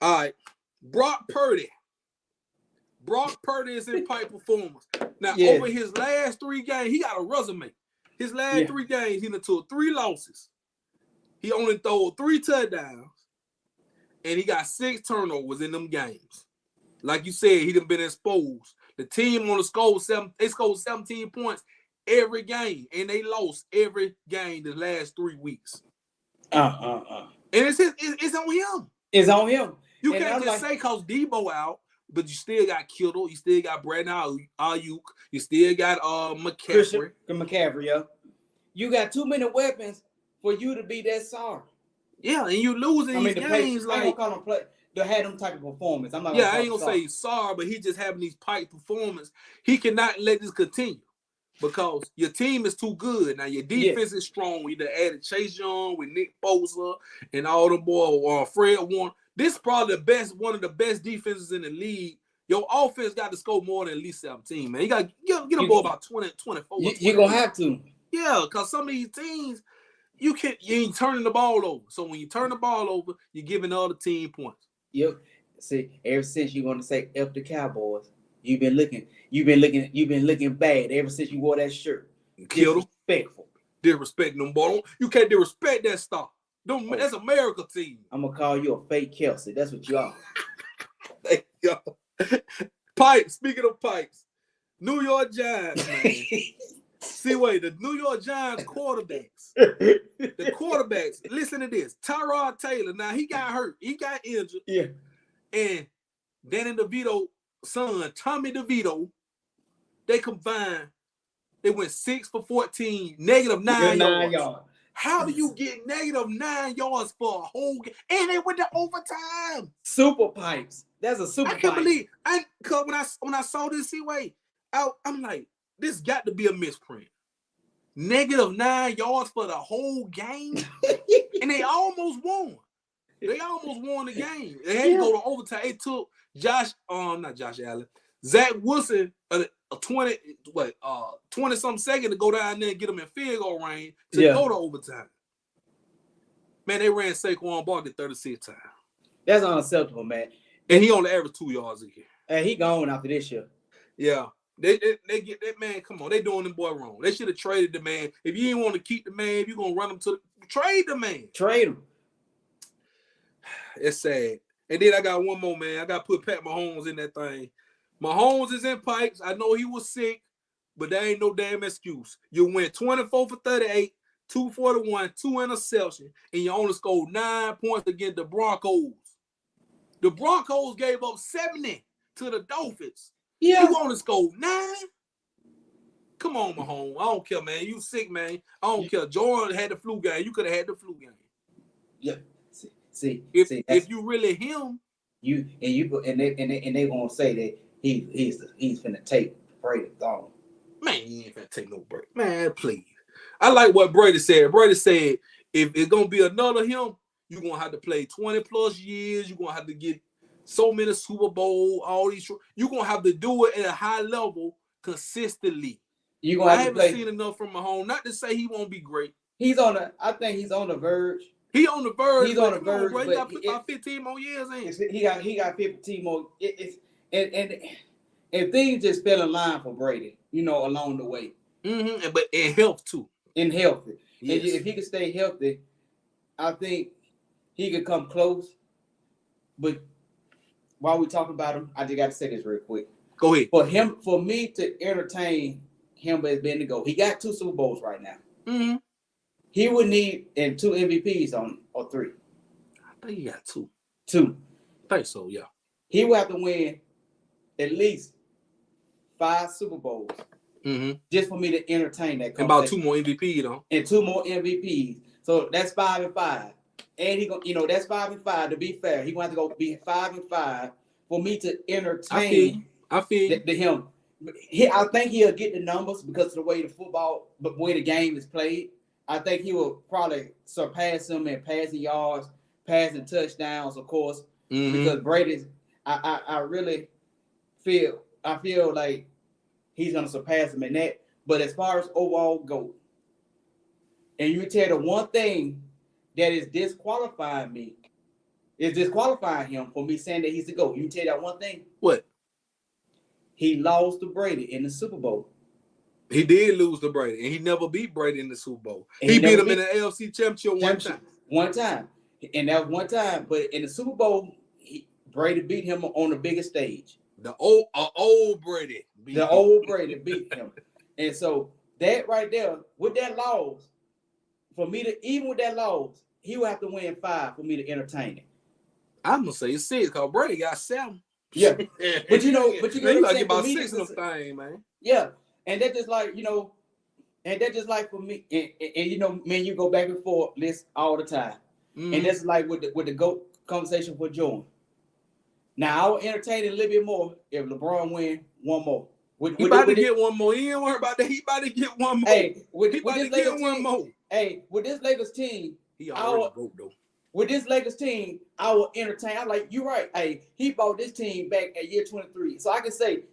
right. Brock Purdy is in Pipe performance. Now, over his last 3 games, he got a resume. His last 3 games, he done took 3 losses. He only threw 3 touchdowns, and he got 6 turnovers in them games. Like you said, he done been exposed. The team on the scored 17 points every game, and they lost every game the last 3 weeks. And it's on him. It's on him. You can't just say because Debo out, but you still got Kittle, you still got Brandon Ayuk, you still got McCaffrey. McCaffrey, yeah. You got too many weapons for you to be that sorry. Yeah, and you losing these games I ain't gonna play to have them type of performance. I'm not. Yeah, I ain't gonna say sorry, but he just having these Pipe performance. He cannot let this continue because your team is too good. Now your defense is strong. We done added Chase Young with Nick Bosa and all the boy Fred Warner. This is probably one of the best defenses in the league. Your offense got to score more than at least 17, man. You got to get them ball about 20, 24. You're going to have to. Yeah, because some of these teams, you ain't turning the ball over. So when you turn the ball over, you're giving the other team points. Yep. See, ever since you're going to say F the Cowboys, you've been looking bad ever since you wore that shirt. Disrespectful. Disrespecting them, boy. You can't disrespect that stuff. That's America team. I'm gonna call you a fake Kelsey. That's what you are. Thank you. Pipes. Speaking of Pipes, New York Giants, man. The New York Giants quarterbacks. The quarterbacks. Listen to this. Tyrod Taylor. Now he got hurt. He got injured. Yeah. And Danny DeVito's son, Tommy DeVito, they combined. They went 6 for 14, negative 9 yards. How do you get negative 9 yards for a whole game? And they went to overtime. Super Pipes. That's a super. I can't believe. Cause when I saw this, I'm like, this got to be a misprint. Negative 9 yards for the whole game, and they almost won. They almost won the game. They had to go to overtime. It took Zach Wilson, 20-something second to go down there and get them in field goal range to go to overtime. Man, they ran Saquon Barkley 36 times. That's unacceptable, man. And he only averaged 2 yards a year. And he gone after this year. Yeah. They get that man. Come on, they doing the boy wrong. They should have traded the man. If you didn't want to keep the man, if you're gonna run him trade the man. Trade him. It's sad. And then I got one more, man. I got to put Pat Mahomes in that thing. Mahomes is in Pipes. I know he was sick, but there ain't no damn excuse. You went 24 for 38, 241, 2 interceptions, and you only scored 9 points against the Broncos. The Broncos gave up 70 to the Dolphins. Yeah. You only scored 9? Come on, Mahomes. I don't care, man. You sick, man. I don't care. Jordan had the flu game. You could have had the flu game. Yeah. See, if you really him, they gonna say that he's finna take Brady gone. Man, he ain't finna take no break. Man, please. I like what Brady said. Brady said if it's gonna be another him, you're gonna have to play 20 plus years. You're gonna have to get so many Super Bowl, all these. You're gonna have to do it at a high level consistently. You gonna have to play. I haven't seen enough from Mahomes. Not to say he won't be great. I think he's on the verge. He on the verge. He's on the verge. He got about 15 more years in. He got 15 more. And things just fell in line for Brady, along the way. Mm-hmm. But in health too. In healthy. Yes. And if he could stay healthy, I think he could come close. But while we talking about him, I just got to say this real quick. Go ahead. For me to entertain him as being the GOAT, he got 2 Super Bowls right now. Mm-hmm. He would need 2 MVPs or 3. I think he got 2. 2. I think so, yeah. He would have to win at least 5 Super Bowls just for me to entertain that. And about 2 more MVPs, though. And 2 more MVPs. So that's 5 and 5. And that's 5 and 5. To be fair, he gonna have to go be 5 and 5 for me to entertain. I feel him. I think he'll get the numbers because of the way the way the game is played. I think he will probably surpass him in passing yards, passing touchdowns, of course, because Brady's. I really feel like he's gonna surpass him in that. But as far as overall GOAT, and you tell the one thing that is disqualifying him for me saying that he's the GOAT. You tell that one thing. What? He lost to Brady in the Super Bowl. He did lose to Brady, and he never beat Brady in the Super Bowl. He beat him in the AFC Championship one time. And that was one time. But in the Super Bowl, Brady beat him on the biggest stage. The old Brady. Old Brady beat him. And so that right there, with that loss, even with that loss, he would have to win 5 for me to entertain it. I'm gonna say it's 6 because Brady got 7. Yeah, but you gotta get about 6 of them things, man. Yeah, and that's just like for me, and man, you go back and forth this all the time, and that's like with the GOAT conversation for Jordan. Now I will entertain it a little bit more if LeBron win one more. He about to get one more. He ain't worry about that. He about to get one more. Hey, with this Lakers one more. Hey, with this Lakers team, he already GOAT though. With this Lakers team, I will entertain. I'm like, you're right. Hey, he brought this team back at year 23. So I can say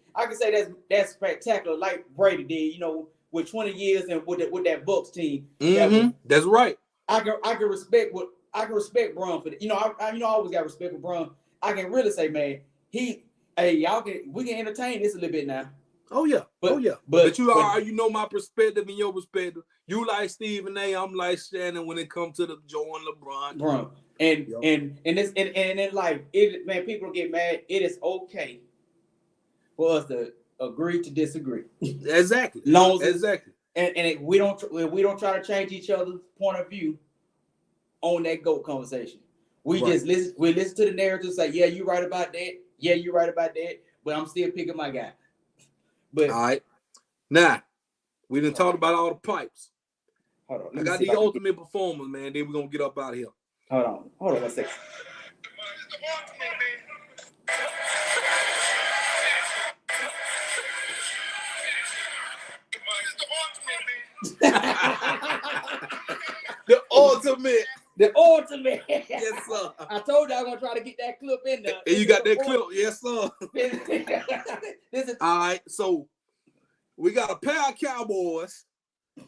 that's spectacular, like Brady did, with 20 years and with that Bucks team. That's right. I can respect Bron for that. I always got respect for Bron. I can really say, man, we can entertain this a little bit now. Oh yeah. But you my perspective and your perspective. You like Stephen A. I'm like Shannon when it comes to the Jordan LeBron. And in life, man, people get mad. It is okay for us to agree to disagree. Exactly. Exactly. And we don't try to change each other's point of view on that GOAT conversation. We just listen to the narrative, say, yeah, you're right about that. Yeah, you're right about that. But I'm still picking my guy. But all right. Now, we done talked about all the pipes. Hold on. I got the ultimate performance, man. Then we're going to get up out of here. Hold on 1 second. The ultimate. The ultimate. Yes, sir. I told you I was going to try to get that clip in there. And you got that clip? Yes, sir. All right. So, we got a pair of Cowboys.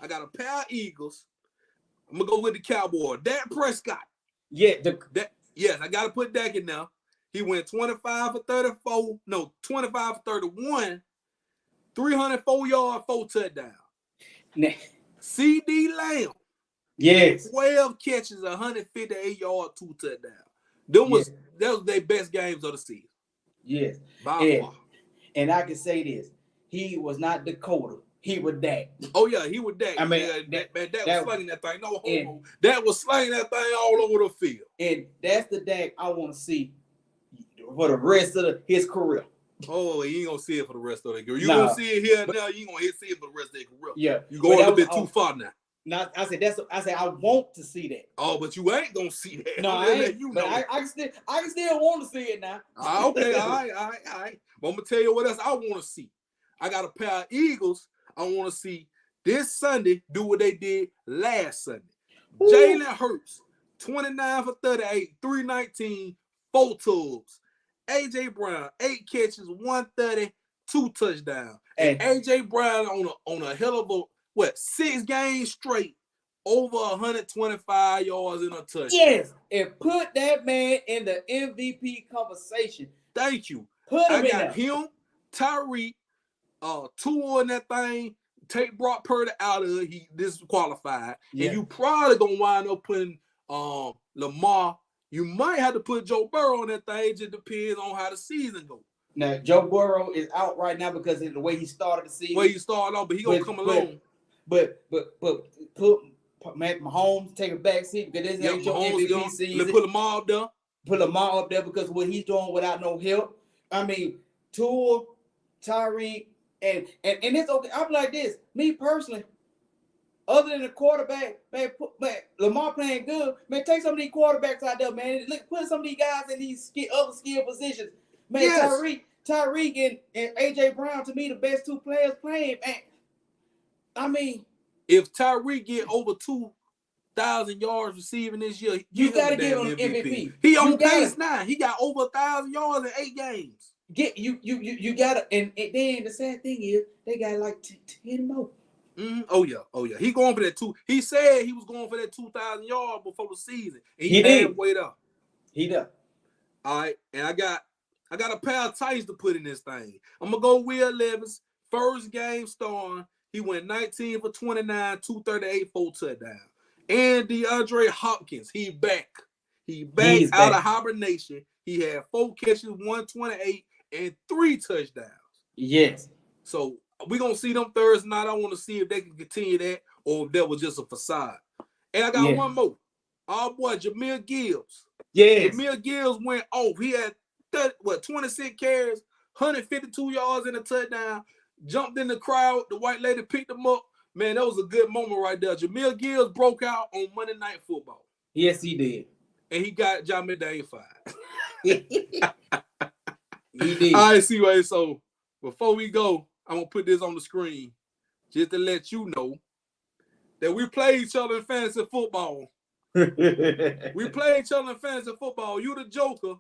I got a pair of Eagles. I'm going to go with the Cowboys. Dak Prescott. Yeah. Yes, I got to put Dak in now. He went 25 for 34. No, 25 for 31. 304 yards, 4 touchdowns. Nah. CD Lamb. Yes. 12 catches, 158 yards, 2 touchdowns. That was their best games of the season. Yes. By far. And I can say this. He was not Dakota. He was Dak. Oh, yeah, he was Dak. I mean, that was slinging that thing. No homo. That was slinging that thing all over the field. And that's the Dak I want to see for the rest of his career. Oh, you ain't going to see it for the rest of the career. You're going to see it here now. You ain't going to see it for the rest of their career. Yeah. You're going a little bit too far now. Now, I said I want to see that. Oh, but you ain't going to see that. No, I ain't. But I can still want to see it now. Okay, all right. But I'm going to tell you what else I want to see. I got a pair of Eagles. I want to see this Sunday do what they did last Sunday. Jalen Hurts, 29 for 38, 319, 4 tubs. A.J. Brown, 8 catches, 130, 2 touchdowns. And AJ Brown on a hell of a 6 games straight, over 125 yards in a touchdown. Yes, and put that man in the MVP conversation. Thank you. Put him I in got there. him, Tyreek, Tua in that thing. Take Brock Purdy out of it. He disqualified. Yeah. And you probably gonna wind up putting Lamar. You might have to put Joe Burrow on that thing. It just depends on how the season goes. Now, Joe Burrow is out right now because of the way he started the season. Way he started off, but he gonna come along. But put Mahomes take a back seat because this ain't your MVP season. Put Lamar up there. Put Lamar up there because what he's doing without no help. I mean, Tua, Tyreek, and it's okay. I'm like this. Me personally, other than the quarterback, man, Lamar playing good. Man, take some of these quarterbacks out there, man. Put some of these guys in these other skill positions. Man, yes. Tyreek and AJ Brown, to me, the best 2 players playing. Man, I mean, if Tyreek get over 2,000 yards receiving this year, you got to give him MVP. He on pace now. He got over 1,000 yards in 8 games. You gotta, and then the sad thing is they got like 10 more. Mm-hmm. Oh yeah. He going for that 2. He said he was going for that 2,000 yards before the season. And he did. Halfway up. He done. All right, and I got a pair of Titans to put in this thing. I'm gonna go Will Levis. First game starting, he went 19 for 29, 238, 4 touchdowns. And DeAndre Hopkins, he back. He's back out of hibernation. He had 4 catches, 128, and 3 touchdowns. Yes. So we're going to see them Thursday night. I want to see if they can continue that or if that was just a facade. And I got one more. Our boy, Jahmyr Gibbs. Yes. Jahmyr Gibbs went off. He had 26 carries, 152 yards in a touchdown, jumped in the crowd. The white lady picked him up. Man, that was a good moment right there. Jahmyr Gibbs broke out on Monday Night Football. Yes, he did. And he got John Midday fired. He did. All right, C-Way. So before we go, I'm going to put this on the screen just to let you know that we play each other in fantasy football. We play each other in fantasy football. You the joker.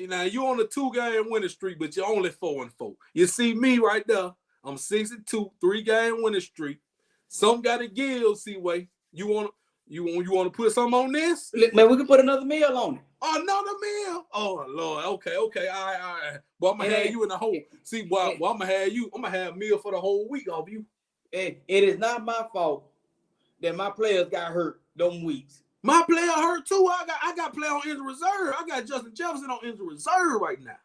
Now, you on a 2-game winning streak, but you're only 4-4. You see me right there. I'm 6-2, 3-game winning streak. Some got to give, C-Way. You want to put something on this? Man, we can put another meal on it. Another meal? Oh, Lord. Okay. All right. But I'm going to have you in the whole. See, I'm going to have you. I'm going to have a meal for the whole week off you. It is not my fault that my players got hurt them weeks. My player hurt too. I got player on injury reserve. I got Justin Jefferson on injury reserve right now.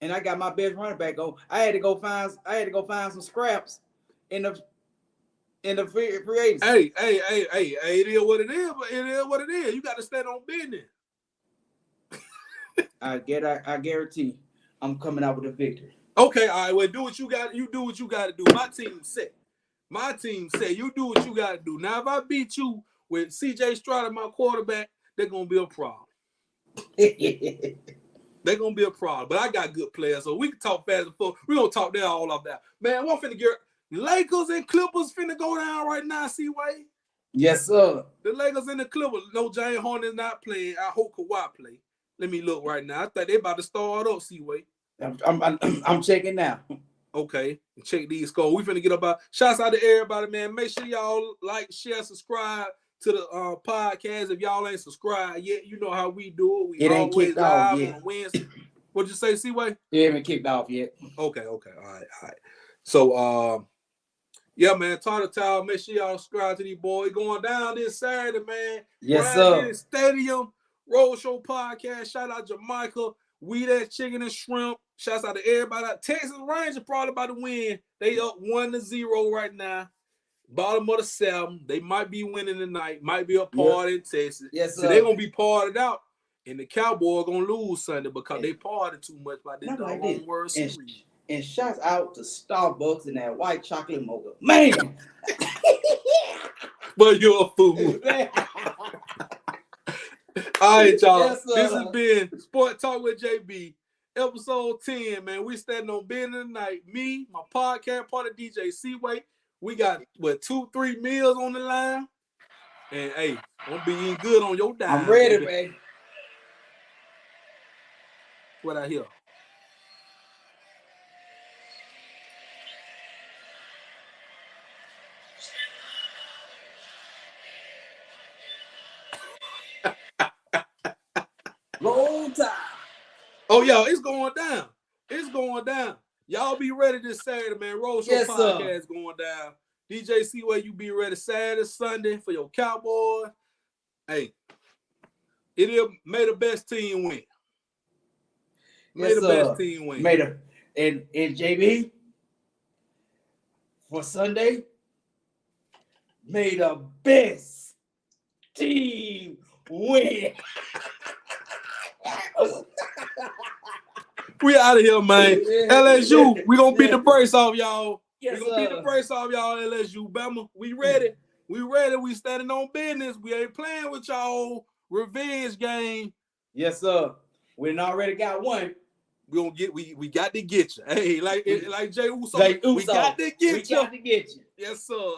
And I got my best running back on. I had to go find some scraps in the free agency. Hey, it is what it is, but it is what it is. You got to stand on business. I guarantee I'm coming out with a victory. Okay, all right. Well, do what you got. You do what you got to do. My team said. You do what you got to do. Now, if I beat you with C.J. Stroud, my quarterback, they're gonna be a problem. They're gonna be a problem. But I got good players, so we can talk fast and forth. We're gonna talk there all of that. Man, we're finna get Lakers and Clippers finna go down right now, C-Way. Yes, sir. The Lakers and the Clippers. No, James Harden is not playing. I hope Kawhi play. Let me look right now. I think they about to start up, C-Way. I'm checking now. Okay, check these scores. We finna get up. Shouts out to everybody, man. Make sure y'all like, share, subscribe to the podcast. If y'all ain't subscribed yet, you know how we do it. We always live on Wednesday. What'd you say, C-Way? It ain't kicked off yet. Okay. All right. So, yeah, man, Tartar Tower, make sure y'all subscribe to these boys. Going down this Saturday, man. Yes, sir. Stadium, Road Show Podcast. Shout out Jamaica. We that chicken and shrimp. Shouts out to everybody. Texas Rangers probably about to win. They up 1-0 right now. Bottom of the 7. They might be winning tonight. Might be a party in Texas. Yes, sir. So they're going to be partied out. And the Cowboys going to lose Sunday because they partied too much by this wrong World Series. And shouts out to Starbucks and that white chocolate mocha. Man! But you're a fool. All right, y'all. Yes, this has been Sport Talk with JB. Episode 10, man. We standing on business tonight. Me, my podcast partner, DJ C-Way. We got, 2-3 meals on the line. And, hey, I'm going to be eating good on your dime. I'm ready, baby. What I hear? Oh, yo, it's going down. It's going down. Y'all be ready this Saturday, man. Road Show podcast going down. DJ C-Way, you be ready Saturday, Sunday for your Cowboys. Hey, may the best team win. May the best team win. And JB, for Sunday, may the best team win. We out of here, man. LSU, we gonna beat the brakes off y'all. Yes, we gonna beat the brakes off y'all, LSU. Bama, we ready. We ready. We standing on business. We ain't playing with y'all revenge game. Yes, sir. We already got one. We gonna get. We got to get you. Hey, like Jay Uso. We got to get you. Got to get you. Yes, sir.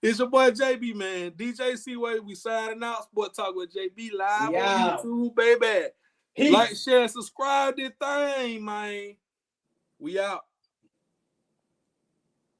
It's your boy JB, man. DJ C-Way. We signing out. Sport Talk with JB live on YouTube, baby. Peace. Like, share, subscribe this thing, man. We out.